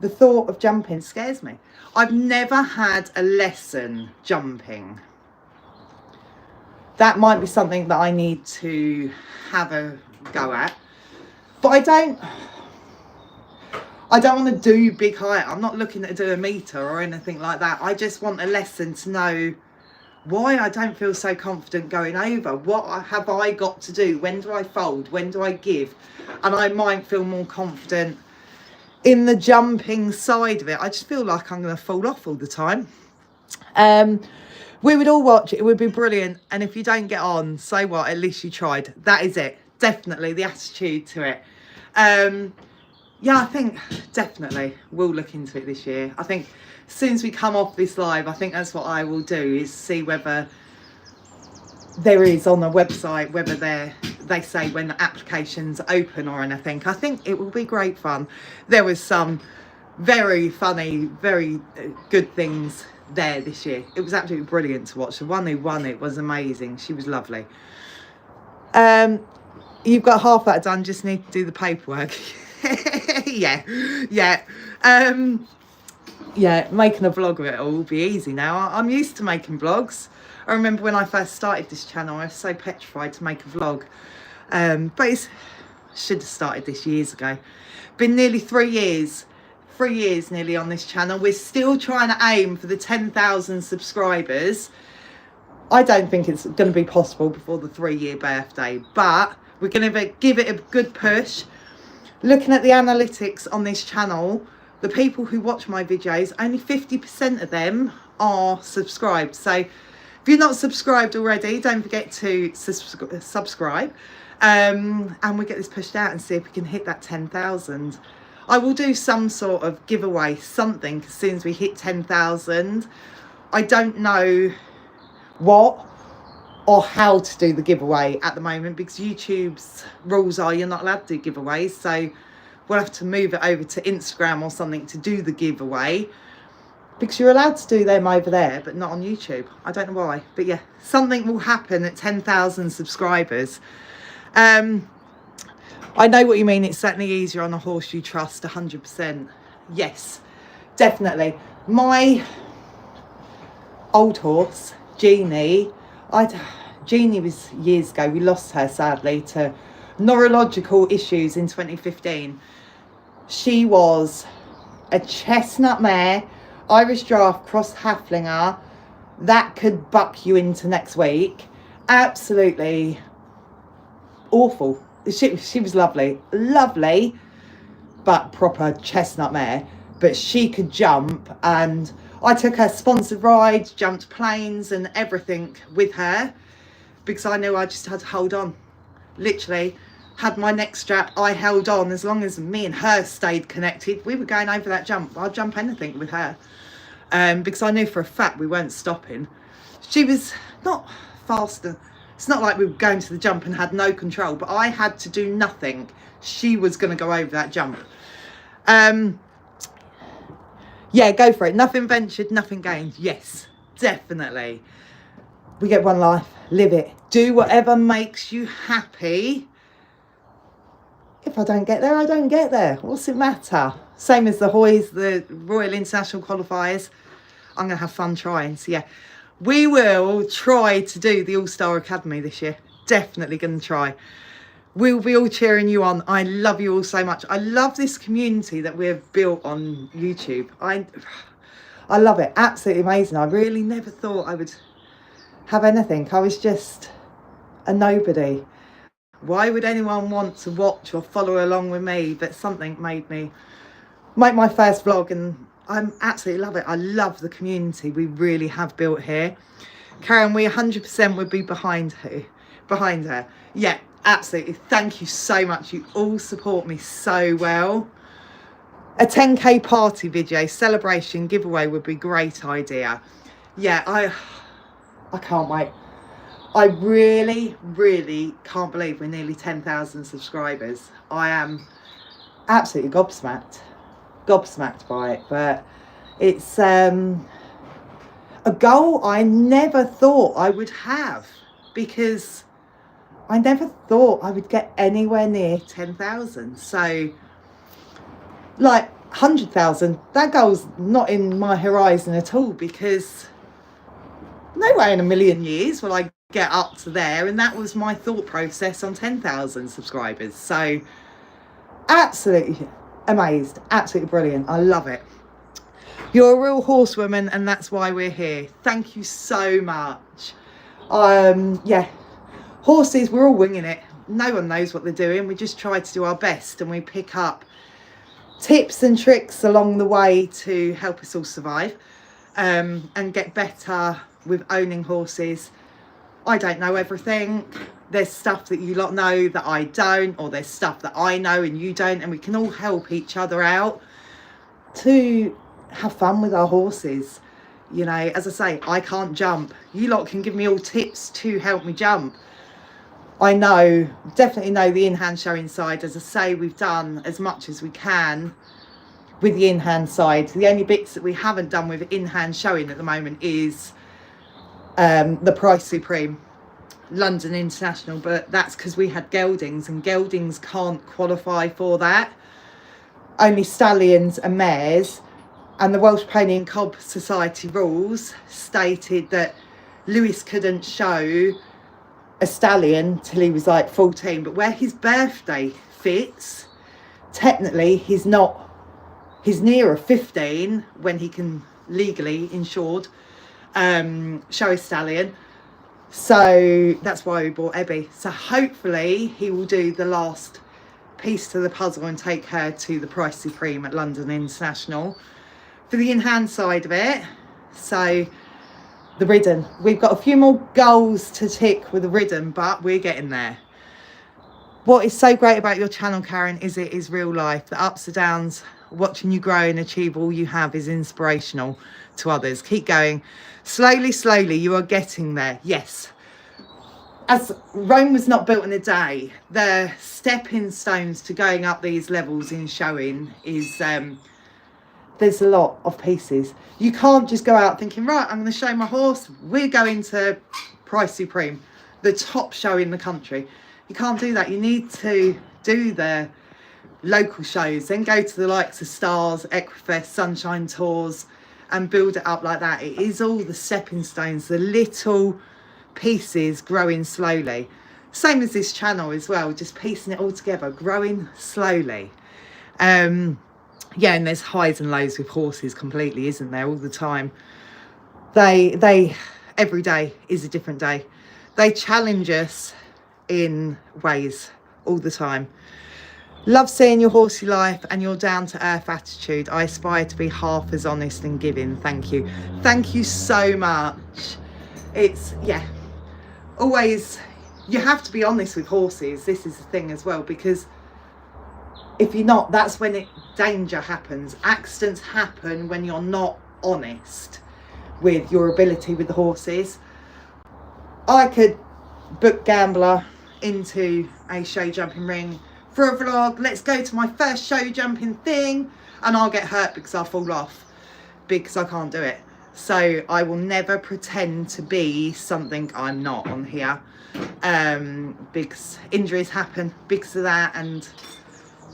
the thought of jumping scares me. I've never had a lesson jumping. That might be something that I need to have a go at. But I don't want to do big height. I'm not looking to do a metre or anything like that. I just want a lesson to know why I don't feel so confident going over. What have I got to do? When do I fold? When do I give? And I might feel more confident in the jumping side of it. I just feel like I'm going to fall off all the time. We would all watch it. It would be brilliant. And if you don't get on, so what? At least you tried. That is it. Definitely the attitude to it. Yeah, I think definitely we'll look into it this year. I think as soon as we come off this live, I think that's what I will do, is see whether there is on the website, whether they say when the applications open or anything. I think it will be great fun. There was some very funny, very good things there this year. It was absolutely brilliant to watch. The one who won it was amazing. She was lovely. You've got half that done, just need to do the paperwork. yeah. Yeah, making a vlog of it all will be easy now. I'm used to making vlogs. I remember when I first started this channel, I was so petrified to make a vlog. But I should have started this years ago. Been nearly 3 years. 3 years nearly on this channel. We're still trying to aim for the 10,000 subscribers. I don't think it's going to be possible before the 3-year birthday, but we're going to give it a good push. Looking at the analytics on this channel, the people who watch my videos, only 50% of them are subscribed. So if you're not subscribed already, don't forget to subscribe. And we'll get this pushed out and see if we can hit that 10,000. I will do some sort of giveaway, something, as soon as we hit 10,000. I don't know what or how to do the giveaway at the moment, because YouTube's rules are you're not allowed to do giveaways. So we'll have to move it over to Instagram or something to do the giveaway, because you're allowed to do them over there but not on YouTube. I don't know why, but yeah, something will happen at 10,000 subscribers. I know what you mean. It's certainly easier on a horse you trust, 100%. Yes, definitely. My old horse, Jeannie, Jeannie was years ago. We lost her sadly to neurological issues in 2015. She was a chestnut mare, Irish draft, cross Haflinger, that could buck you into next week. Absolutely awful. she was lovely, lovely, but proper chestnut mare. But she could jump, and I took her sponsored rides, jumped planes and everything with her, because I knew I just had to hold on. Literally had my neck strap, I held on. As long as me and her stayed connected, we were going over that jump. I'd jump anything with her, because I knew for a fact we weren't stopping. She was not faster. It's not like we were going to the jump and had no control, but I had to do nothing. She was going to go over that jump. Yeah, go for it. Nothing ventured, nothing gained. Yes, definitely. We get one life, live it. Do whatever makes you happy. If I don't get there, I don't get there. What's it matter? Same as the Hoys, the Royal International Qualifiers. I'm going to have fun trying. So yeah, we will try to do the Allstar Academy this year. Definitely going to try. We'll be all cheering you on. I love you all so much. I love this community that we've built on YouTube. I love it. Absolutely amazing. I really never thought I would have anything. I was just a nobody. Why would anyone want to watch or follow along with me? But something made me make my first vlog, and I absolutely love it. I love the community we really have built here. Karen, we 100% would be behind her. Yeah, absolutely. Thank you so much. You all support me so well. A 10k party video, celebration, giveaway would be a great idea. Yeah, I can't wait. I really, really can't believe we're nearly 10,000 subscribers. I am absolutely gobsmacked by it. But it's a goal I never thought I would have, because I never thought I would get anywhere near 10,000. So, like 100,000, that goal's not in my horizon at all, because no way in a million years will I get up to there. And that was my thought process on 10,000 subscribers. So absolutely amazed, absolutely brilliant. I love it. You're a real horsewoman, and that's why we're here. Thank you so much. Yeah, horses, we're all winging it. No one knows what they're doing. We just try to do our best, and we pick up tips and tricks along the way to help us all survive, and get better with owning horses. I don't know everything. There's stuff that you lot know that I don't, or there's stuff that I know and you don't, and we can all help each other out to have fun with our horses. You know, as I say, I can't jump. You lot can give me all tips to help me jump. I know, definitely know the in-hand showing side. As I say, we've done as much as we can with the in-hand side. The only bits that we haven't done with in-hand showing at the moment is the Price Supreme London International, but that's because we had geldings, and geldings can't qualify for that. Only stallions and mares, and the Welsh Pony and Cob Society rules stated that Lewis couldn't show a stallion till he was like 14, but where his birthday fits, technically he's nearer 15 when he can legally, insured, show a stallion. So that's why we bought Ebby. So hopefully he will do the last piece to the puzzle and take her to the Price Supreme at London International for the in-hand side of it. So the ridden, we've got a few more goals to tick with the ridden, but we're getting there. What is so great about your channel, Karen, is it is real life. The ups and downs, watching you grow and achieve all you have is inspirational to others. Keep going. Slowly, slowly, you are getting there. Yes. As Rome was not built in a day, the stepping stones to going up these levels in showing is, there's a lot of pieces. You can't just go out thinking, right, I'm going to show my horse. We're going to Price Supreme, the top show in the country. You can't do that. You need to do the local shows, then go to the likes of Stars, Equifest, Sunshine Tours, and build it up like that. It is all the stepping stones, the little pieces growing slowly. Same as this channel as well, just piecing it all together, growing slowly. Yeah, and there's highs and lows with horses completely, isn't there, all the time. They every day is a different day. They challenge us in ways all the time. Love seeing your horsey life and your down-to-earth attitude. I aspire to be half as honest and giving. Thank you. Thank you so much. It's, yeah, always, you have to be honest with horses. This is the thing as well, because if you're not, that's when danger happens. Accidents happen when you're not honest with your ability with the horses. I could book Gambler into a show jumping ring for a vlog. Let's go to my first show jumping thing, and I'll get hurt because I'll fall off because I can't do it. So I will never pretend to be something I'm not on here, because injuries happen because of that. And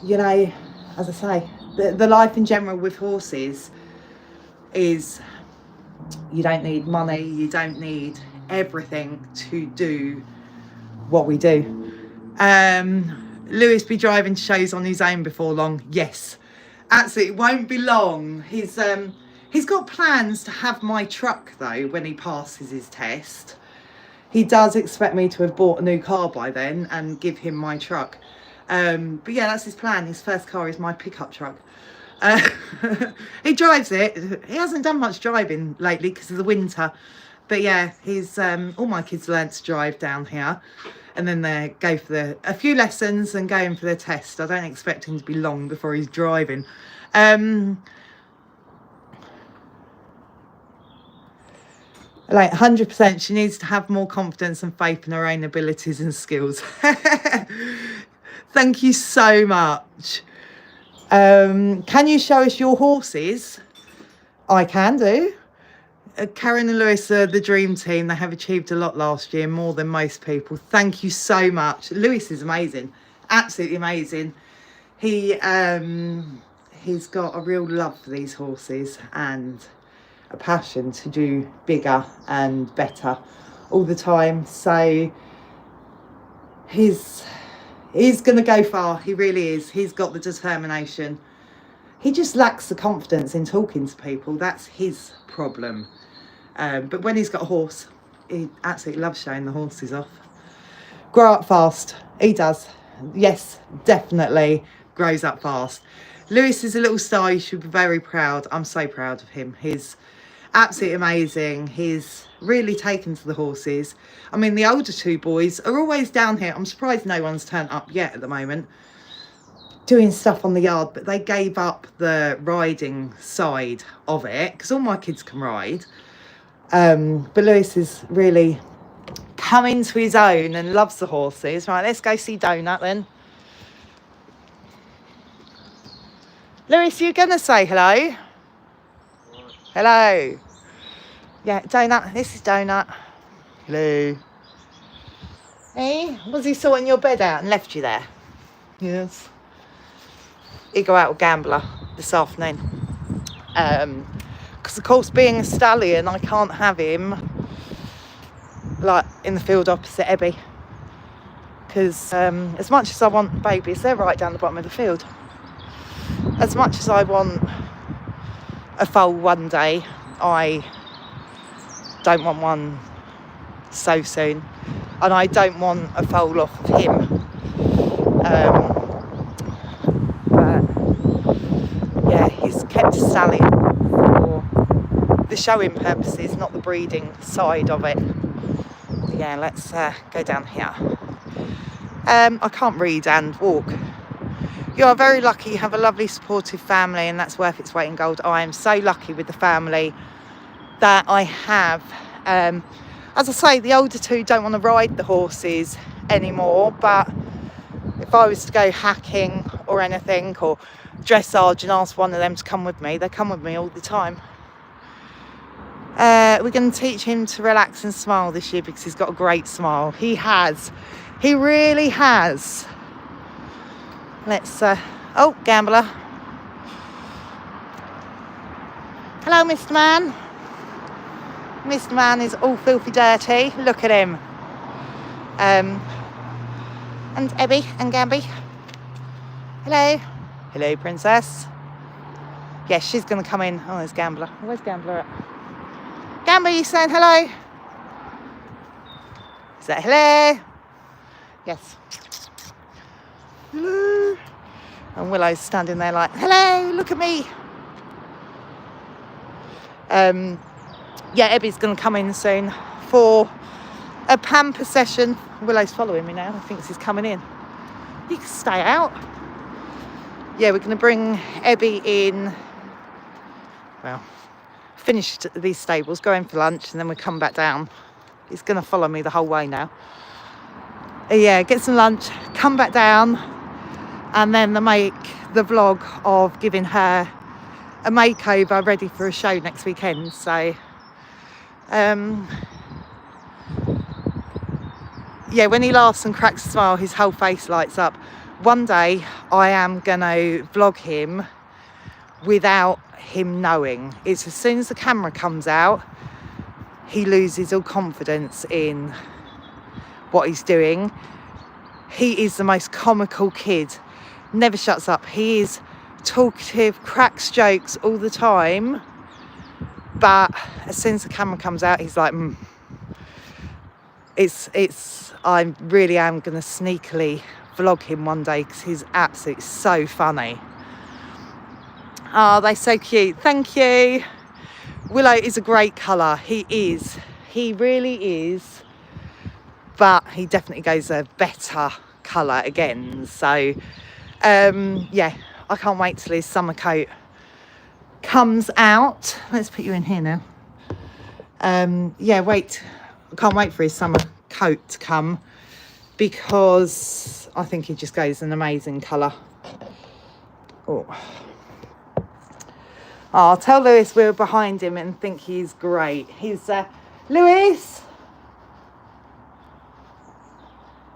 you know, as I say, the life in general with horses is, you don't need money, you don't need everything to do what we do. Lewis be driving shows on his own before long. Yes, absolutely, it won't be long. He's got plans to have my truck though when he passes his test. He does expect me to have bought a new car by then and give him my truck. But yeah, that's his plan. His first car is my pickup truck. He drives it. He hasn't done much driving lately because of the winter. But yeah, he's all my kids learn to drive down here, and then they go for a few lessons and go in for their test. I don't expect him to be long before he's driving. Like 100%, she needs to have more confidence and faith in her own abilities and skills. Thank you so much. Can you show us your horses? I can do. Karen and Lewis are the dream team. They have achieved a lot last year, more than most people. Thank you so much. Lewis is amazing, absolutely amazing. He's got a real love for these horses and a passion to do bigger and better all the time. So he's going to go far. He really is. He's got the determination. He just lacks the confidence in talking to people. That's his problem. But when he's got a horse, he absolutely loves showing the horses off. Grow up fast. He does. Yes, definitely grows up fast. Lewis is a little star. You should be very proud. I'm so proud of him. He's absolutely amazing. He's really taken to the horses. I mean, the older two boys are always down here. I'm surprised no one's turned up yet at the moment, doing stuff on the yard, but they gave up the riding side of it because all my kids can ride. But Lewis is really coming to his own and loves the horses. Right, let's go see Donut then. Lewis, you gonna say hello? Hello. Yeah, Donut, this is Donut. Hello. Hey, was he sorting your bed out and left you there? Yes. He go out with Gambler this afternoon. Because of course, being a stallion, I can't have him like in the field opposite Ebby. Because as much as I want babies, they're right down the bottom of the field. As much as I want a foal one day, I don't want one so soon, and I don't want a foal off of him. But yeah, he's kept a stallion for the showing purposes, not the breeding side of it. Yeah, let's go down here. I can't read and walk. You are very lucky. You have a lovely supportive family, and that's worth its weight in gold. I am so lucky with the family that I have. As I say, the older two don't want to ride the horses anymore, but if I was to go hacking or anything, or dressage and ask one of them to come with me, they come with me all the time. We're going to teach him to relax and smile this year because he's got a great smile. He has. He really has. Let's, oh, Gambler. Hello, Mr. Man. Mr. Man is all filthy dirty. Look at him. And Ebby and Gamby. Hello. Hello, Princess. Yes, she's going to come in. Oh, there's Gambler. Where's Gambler at? Gamby, you saying hello? Is that hello? Yes. hello. And Willow's standing there like, hello, look at me. Yeah, Ebby's going to come in soon for a pamper session. Willow's following me now. I think he's coming in. You can stay out. Yeah, we're going to bring Ebby in. Well, finished these stables, go in for lunch, and then we come back down. He's going to follow me the whole way now. Yeah, get some lunch, come back down, and then they make the vlog of giving her a makeover ready for a show next weekend. So yeah, when he laughs and cracks a smile, his whole face lights up. One day I am gonna vlog him without him knowing. It's as soon as the camera comes out, he loses all confidence in what he's doing. He is the most comical kid, never shuts up. He is talkative, cracks jokes all the time, but as soon as the camera comes out, he's like, I really am gonna sneakily vlog him one day because he's absolutely so funny. Oh, they're so cute. Thank you. Willow is a great colour. He really is, but he definitely goes a better colour again. So yeah, I can't wait till his summer coat comes out. Let's put you in here now. Yeah, wait, I can't wait for his summer coat to come because I think he just goes an amazing colour. Oh, I'll tell Lewis we're behind him and think he's great. He's Lewis,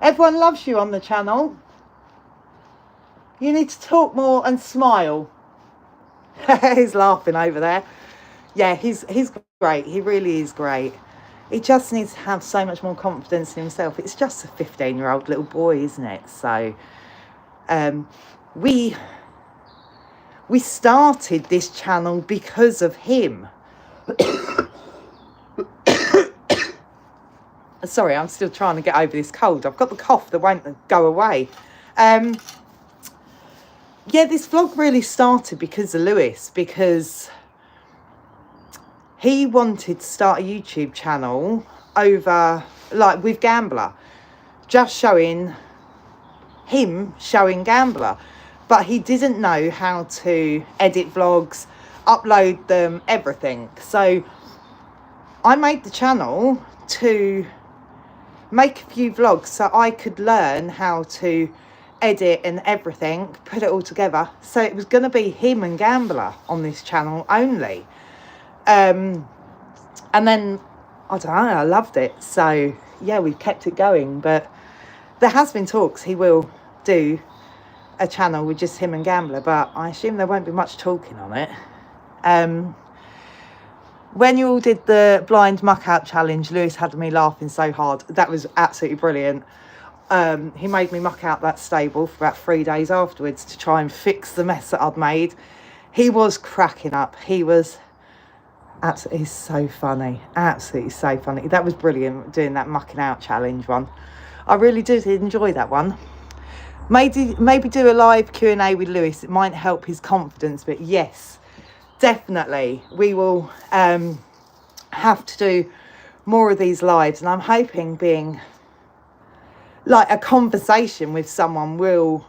everyone loves you on the channel. You need to talk more and smile. He's laughing over there. Yeah, he's great. He really is great. He just needs to have so much more confidence in himself. It's just a 15-year-old little boy, isn't it? So we started this channel because of him. Sorry, I'm still trying to get over this cold. I've got the cough that won't go away. Yeah, this vlog really started because of Lewis, because he wanted to start a YouTube channel over, like, with Gambler, just showing him showing Gambler, but he didn't know how to edit vlogs, upload them, everything. So I made the channel to make a few vlogs so I could learn how to edit and everything, put it all together. So it was going to be him and Gambler on this channel only. And then, I don't know, I loved it. So yeah, we've kept it going, but there has been talks he will do a channel with just him and Gambler, but I assume there won't be much talking on it. When you all did the blind muck out challenge, Lewis had me laughing so hard. That was absolutely brilliant. He made me muck out that stable for about 3 days afterwards to try and fix the mess that I'd made. He was cracking up. He was absolutely so funny. Absolutely so funny. That was brilliant, doing that mucking out challenge one. I really did enjoy that one. Maybe do a live Q&A with Lewis. It might help his confidence, but yes, definitely we will have to do more of these lives, and I'm hoping being like a conversation with someone will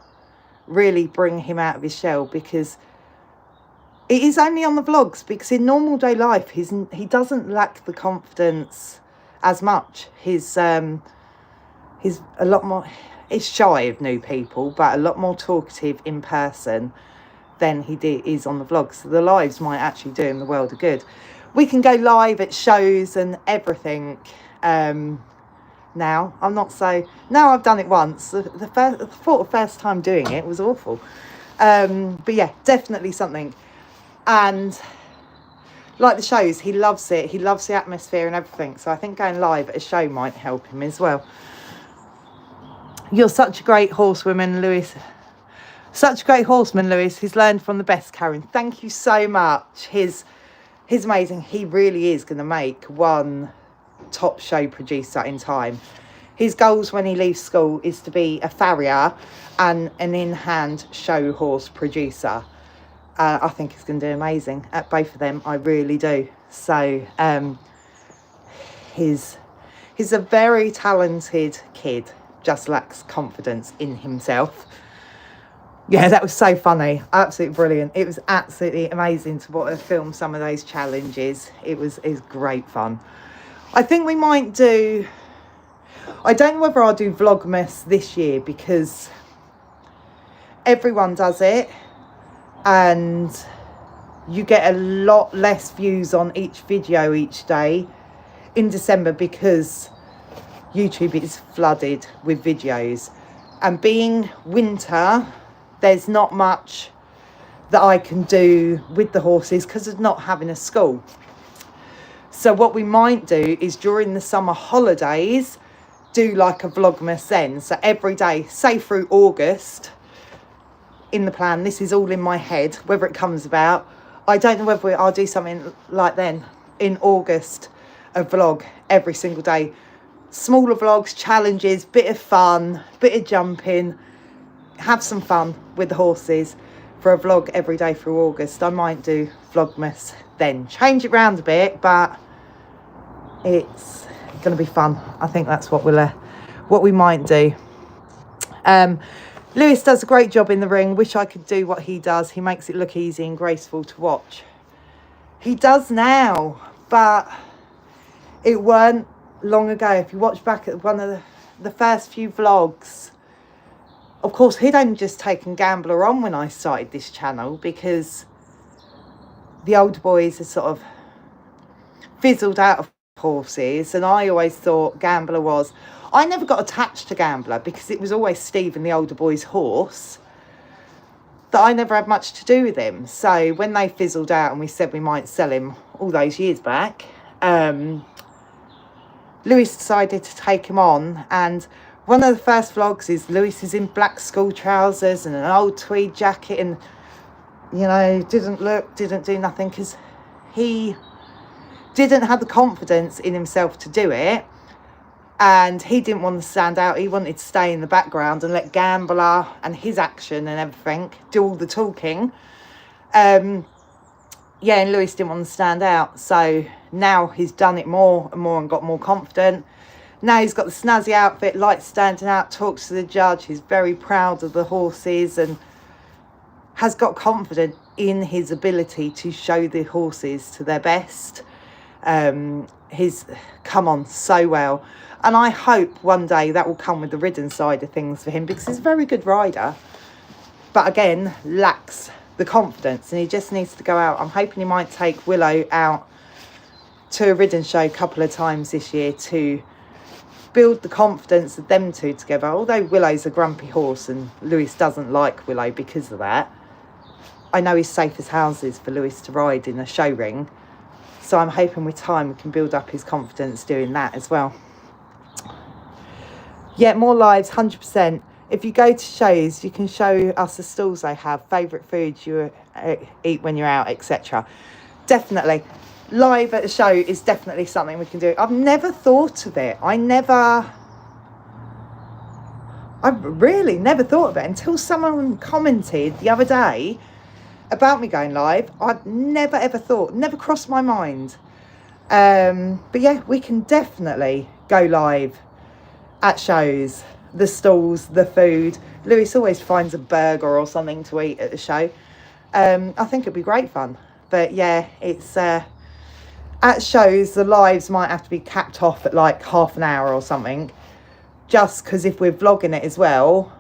really bring him out of his shell, because it is only on the vlogs, because in normal day life he doesn't lack the confidence as much. He's a lot more, he's shy of new people, but a lot more talkative in person than he is on the vlogs. So the lives might actually do him the world of good. We can go live at shows and everything now. I'm not so, now I've done it once. The first time doing it was awful. But yeah, definitely something. And like the shows, he loves it. He loves the atmosphere and everything. So I think going live at a show might help him as well. You're such a great horsewoman, Lewis. Such a great horseman, Lewis. He's learned from the best, Karen. Thank you so much. He's amazing. He really is going to make one top show producer in time. his goals when he leaves school is to be a farrier and an in-hand show horse producer. I think he's going to do amazing at both of them. I really do. So he's a very talented kid, just lacks confidence in himself. Yeah, that was so funny. Absolutely brilliant. It was absolutely amazing to film some of those challenges. It was great fun. I think we might do... I don't know whether I'll do Vlogmas this year because everyone does it and you get a lot less views on each video each day in December because YouTube is flooded with videos. And being winter, there's not much that I can do with the horses because of not having a school. So what we might do is during the summer holidays, do like a Vlogmas then. So every day, say through August, in the plan, this is all in my head, whether it comes about. I don't know whether I'll do something like then in August, a vlog every single day. Smaller vlogs, challenges, bit of fun, bit of jumping, have some fun with the horses for a vlog every day through August. I might do Vlogmas then. Change it round a bit, but it's going to be fun. I think that's what we might do. Lewis does a great job in the ring. Wish I could do what he does. He makes it look easy and graceful to watch. He does now, but it weren't long ago. If you watch back at one of the first few vlogs, of course, he'd only just taken Gambler on when I started this channel because the older boys are sort of fizzled out of horses, and I always thought Gambler was... I never got attached to Gambler because it was always Stephen, the older boy's horse, that I never had much to do with him. So when they fizzled out and we said we might sell him all those years back, Lewis decided to take him on, and one of the first vlogs is Lewis is in black school trousers and an old tweed jacket and, you know, didn't do nothing because he didn't have the confidence in himself to do it, and he didn't want to stand out. He wanted to stay in the background and let Gambler and his action and everything do all the talking. And Lewis didn't want to stand out, so now he's done it more and more and got more confident. Now he's got the snazzy outfit, likes standing out, talks to the judge. He's very proud of the horses and has got confidence in his ability to show the horses to their best. He's come on so well, and I hope one day that will come with the ridden side of things for him because he's a very good rider, but again lacks the confidence and he just needs to go out. I'm hoping he might take Willow out to a ridden show a couple of times this year to build the confidence of them two together. Although Willow's a grumpy horse and Lewis doesn't like Willow because of that, I know he's safe as houses for Lewis to ride in a show ring. So I'm hoping with time we can build up his confidence doing that as well. Yeah, more lives, 100%. If you go to shows, you can show us the stalls they have, favourite foods you eat when you're out, etc. Definitely. Live at a show is definitely something we can do. I've never thought of it. I really never thought of it until someone commented the other day about me going live. I'd never ever thought, never crossed my mind. But yeah, we can definitely go live at shows, the stalls, the food. Lewis always finds a burger or something to eat at the show. I think it'd be great fun. But yeah, it's at shows the lives might have to be capped off at like half an hour or something, just because if we're vlogging it as well,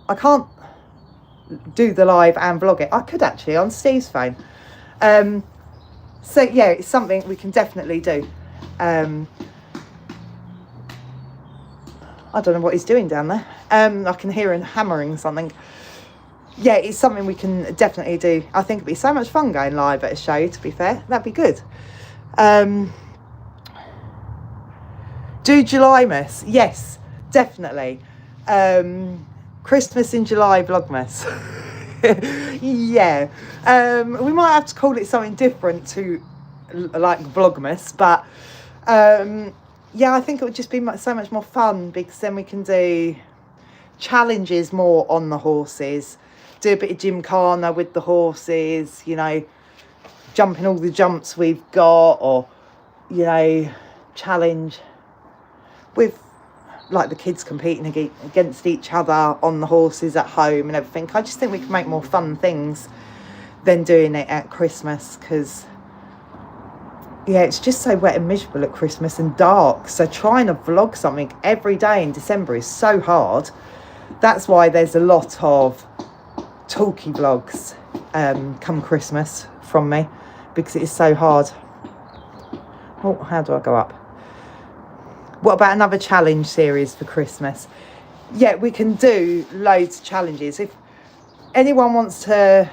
I can't do the live and vlog it. I could actually on Steve's phone. So yeah, it's something we can definitely do. I don't know what he's doing down there. I can hear him hammering something. Yeah, it's something we can definitely do. I think it'd be so much fun going live at a show, to be fair. That'd be good. Do Julymas? Yes, definitely. Christmas in July Vlogmas. Yeah. We might have to call it something different to like Vlogmas, but yeah, I think it would just be so much more fun, because then we can do challenges more on the horses, do a bit of gymkhana with the horses, you know, jumping all the jumps we've got, or, you know, challenge with like the kids competing against each other on the horses at home and everything. I just think we can make more fun things than doing it at Christmas, because yeah, it's just so wet and miserable at Christmas and dark, so trying to vlog something every day in December is so hard. That's why there's a lot of talky vlogs come Christmas from me, because it is so hard. Oh, how do I go up? What about another challenge series for Christmas? Yeah, we can do loads of challenges. If anyone wants to,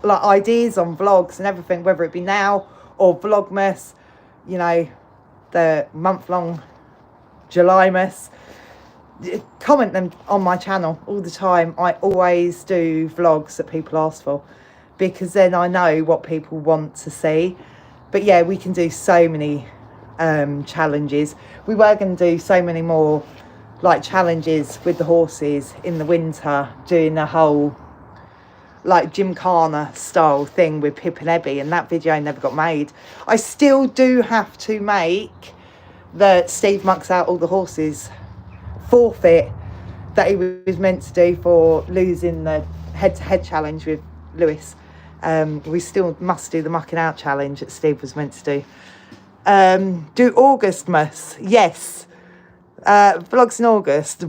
like, ideas on vlogs and everything, whether it be now or Vlogmas, you know, the month-long Julymas, comment them on my channel all the time. I always do vlogs that people ask for, because then I know what people want to see. But yeah, we can do so many challenges. We were going to do so many more like challenges with the horses in the winter, doing the whole like gymkhana style thing with Pip and Ebby, and that video never got made. I still do have to make the Steve mucks out all the horses forfeit that he was meant to do for losing the head-to-head challenge with Lewis. We still must do the mucking out challenge that Steve was meant to do. Do Augustmas, yes. Vlogs in August.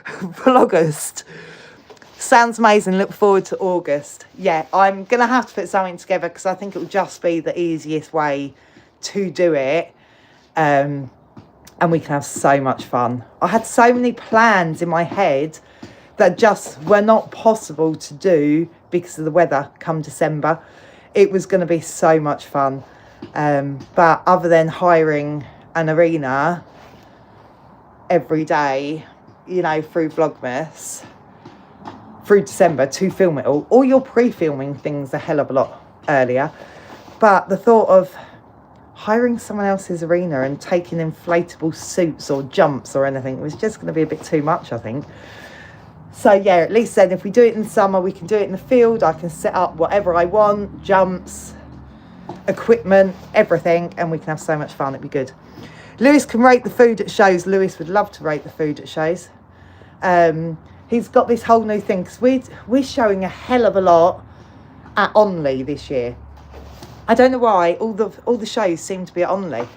Vlogust. Sounds amazing. Look forward to August. Yeah, I'm going to have to put something together, because I think it will just be the easiest way to do it. And we can have so much fun. I had so many plans in my head that just were not possible to do because of the weather come December. It was going to be so much fun. But other than hiring an arena every day, you know, through Vlogmas, through December to film it all you're pre-filming things a hell of a lot earlier. But the thought of hiring someone else's arena and taking inflatable suits or jumps or anything was just going to be a bit too much, I think. So yeah, at least then if we do it in the summer, we can do it in the field. I can set up whatever I want, jumps, equipment, everything, and we can have so much fun. It'd be good. Lewis can rate the food at shows. Lewis would love to rate the food at shows. He's got this whole new thing, because we're showing a hell of a lot at Onley this year. I don't know why all the shows seem to be at Onley.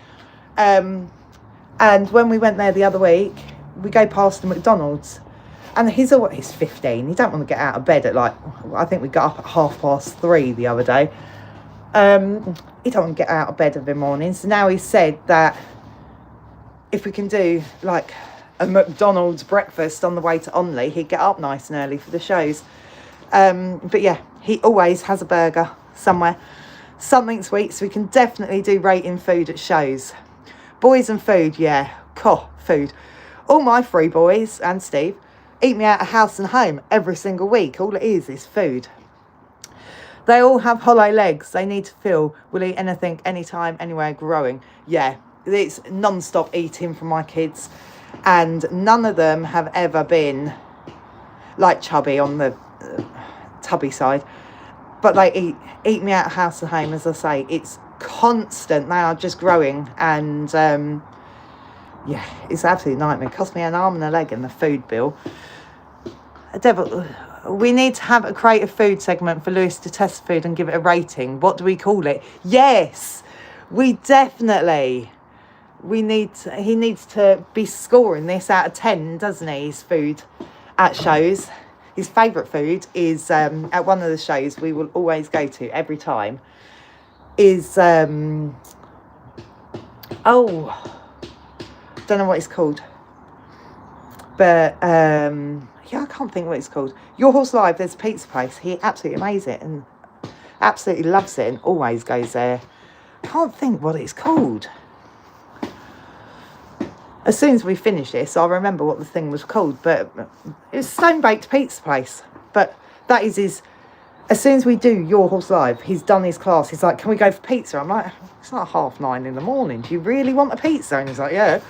And when we went there the other week, we go past the McDonald's, and he's 15. He don't want to get out of bed at, like, I think we got up at 3:30 the other day. He don't want to get out of bed every morning. So now he said that if we can do like a McDonald's breakfast on the way to Onley, he'd get up nice and early for the shows. But yeah, he always has a burger somewhere, something sweet. So we can definitely do rating food at shows. Boys and food, yeah, food. All my three boys and Steve eat me out of house and home every single week. All it is food. They all have hollow legs. They need to feel. Will eat anything, anytime, anywhere, growing. Yeah, it's non-stop eating from my kids. And none of them have ever been like chubby on the tubby side. But they eat me out of house and home, as I say. It's constant. They are just growing. And yeah, it's an absolute nightmare. It cost me an arm and a leg in the food bill. We need to have a creative food segment for Lewis to test food and give it a rating. What do we call it? Yes, we definitely. He needs to be scoring this out of 10, doesn't he? His food at shows. His favourite food is at one of the shows we will always go to every time. Is don't know what it's called, but yeah, I can't think what it's called. Your Horse Live, there's a pizza place. He absolutely amazes it and absolutely loves it and always goes there. Can't think what it's called. As soon as we finish this, I'll remember what the thing was called. But it's Stone Baked Pizza Place. But that is his as soon as we do Your Horse Live, he's done his class. He's like, can we go for pizza? I'm like, it's not 9:30 in the morning. Do you really want a pizza? And he's like, yeah.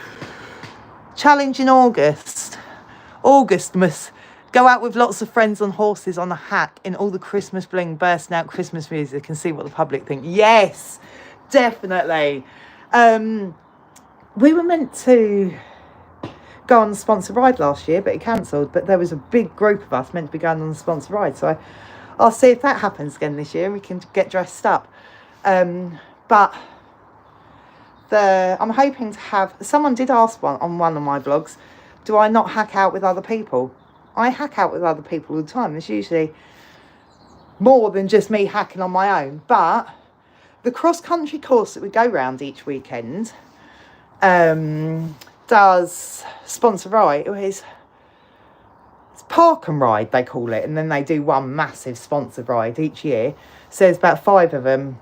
Challenge in August. August must go out with lots of friends on horses on a hack in all the Christmas bling, bursting out Christmas music and see what the public think. Yes, definitely. We were meant to go on the sponsored ride last year, but it cancelled. But there was a big group of us meant to be going on the sponsored ride. So I'll see if that happens again this year and we can get dressed up. But I'm hoping to have... Someone did ask on one of my vlogs, do I not hack out with other people? I hack out with other people all the time. There's usually more than just me hacking on my own. But the cross-country course that we go round each weekend does sponsor ride. It's park and ride, they call it. And then they do one massive sponsored ride each year. So there's about 5 of them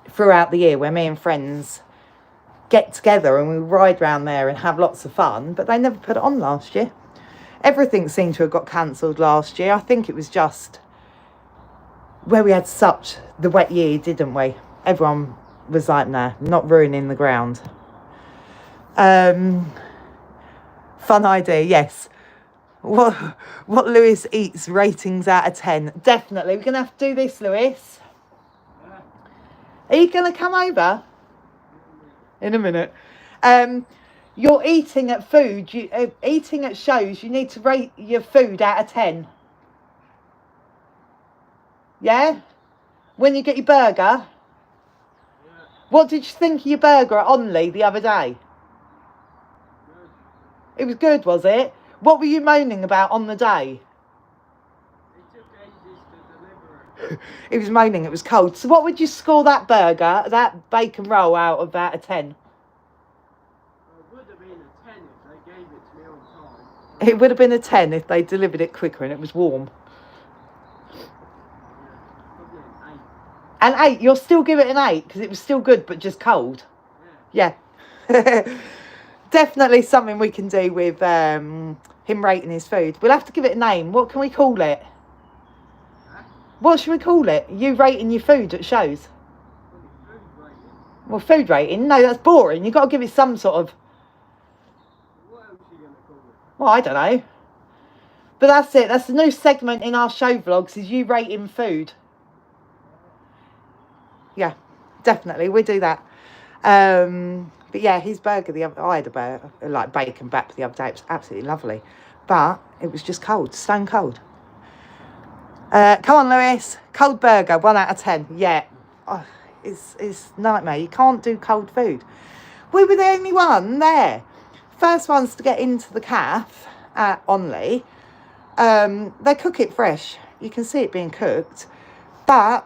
throughout the year where me and friends get together and we ride round there and have lots of fun. But they never put it on last year. Everything seemed to have got cancelled last year. I think it was just where we had such the wet year, didn't we? Everyone was like, nah, not ruining the ground. Fun idea, yes. What Lewis eats ratings out of 10. Definitely. We're going to have to do this, Lewis. Are you going to come over? In a minute. You're eating at food, eating at shows, you need to rate your food out of 10. Yeah? When you get your burger? Yeah. What did you think of your burger at Onley the other day? Good. It was good, was it? What were you moaning about on the day? It took ages to deliver. He was moaning it was cold. So what would you score that burger, that bacon roll out of 10? It would have been a 10 if they delivered it quicker and it was warm. An 8. You'll still give it an 8 because it was still good but just cold. Yeah. Definitely something we can do with him rating his food. We'll have to give it a name. What can we call it? What should we call it? You rating your food at shows? Well, food rating? No, that's boring. You've got to give it some sort of... Well, I don't know. But that's it. That's the new segment in our show vlogs, is you rating food. Yeah, definitely. We do that. But yeah, his burger I had a burger, like bacon bap the other day. It was absolutely lovely. But it was just cold, stone cold. Come on, Lewis. Cold burger, 1 out of 10. Yeah. Oh, it's nightmare. You can't do cold food. We were the only one there. First ones to get into the calf at Onley. They cook it fresh. You can see it being cooked. But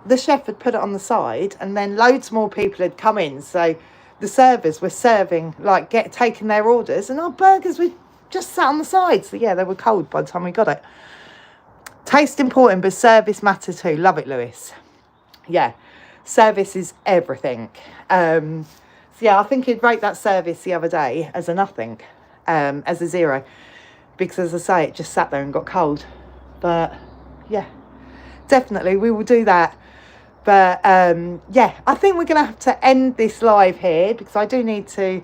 the chef had put it on the side and then loads more people had come in. So the servers were serving, like taking their orders, and our burgers were just sat on the side. So yeah, they were cold by the time we got it. Taste important, but service matter too. Love it, Lewis. Yeah, service is everything. So yeah, I think he'd rate that service the other day as a nothing, as a 0. Because as I say, it just sat there and got cold. But yeah, definitely we will do that. But yeah, I think we're going to have to end this live here because I do need to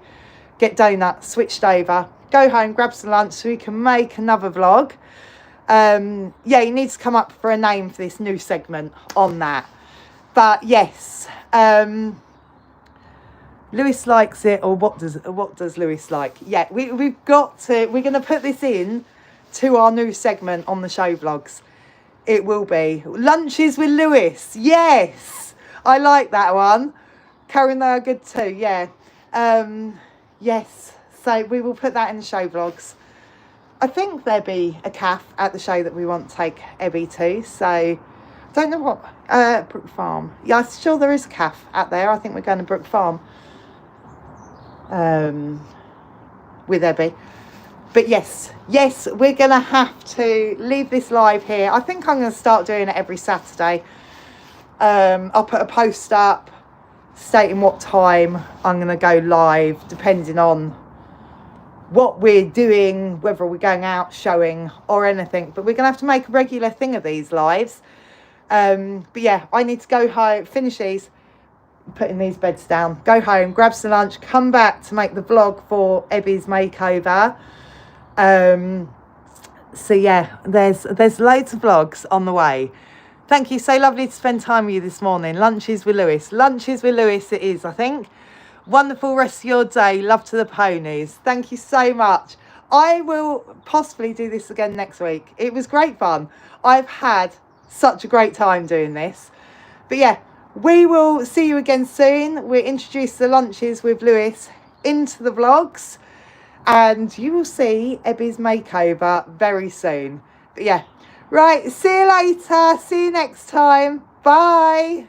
get Donut switched over, go home, grab some lunch so we can make another vlog. Yeah, he needs to come up for a name for this new segment on that. But yes, Lewis likes it, or what does Lewis like? Yeah, we're going to put this in to our new segment on the show vlogs. It will be lunches with Lewis. Yes, I like that one. Karen, they are good too. Yeah. Yes. So we will put that in the show vlogs. I think there'll be a calf at the show that we want to take Ebby to. So I don't know what Brook Farm. Yeah, I'm sure there is a calf out there. I think we're going to Brook Farm with Ebby. But yes, we're going to have to leave this live here. I think I'm going to start doing it every Saturday. I'll put a post up stating what time I'm going to go live, depending on what we're doing, whether we're going out, showing or anything. But we're going to have to make a regular thing of these lives. But yeah, I need to go home, finish these, putting these beds down, go home, grab some lunch, come back to make the vlog for Ebby's makeover. So yeah, there's loads of vlogs on the way. Thank you, so lovely to spend time with you this morning. Lunches with Lewis it is, I think. Wonderful rest of your day. Love to the ponies. Thank you so much. I will possibly do this again next week. It was great fun. I've had such a great time doing this. But yeah, we will see you again soon. We'll introduce the lunches with Lewis into the vlogs, and you will see Ebby's makeover very soon. But yeah, right, see you later. See you next time. Bye.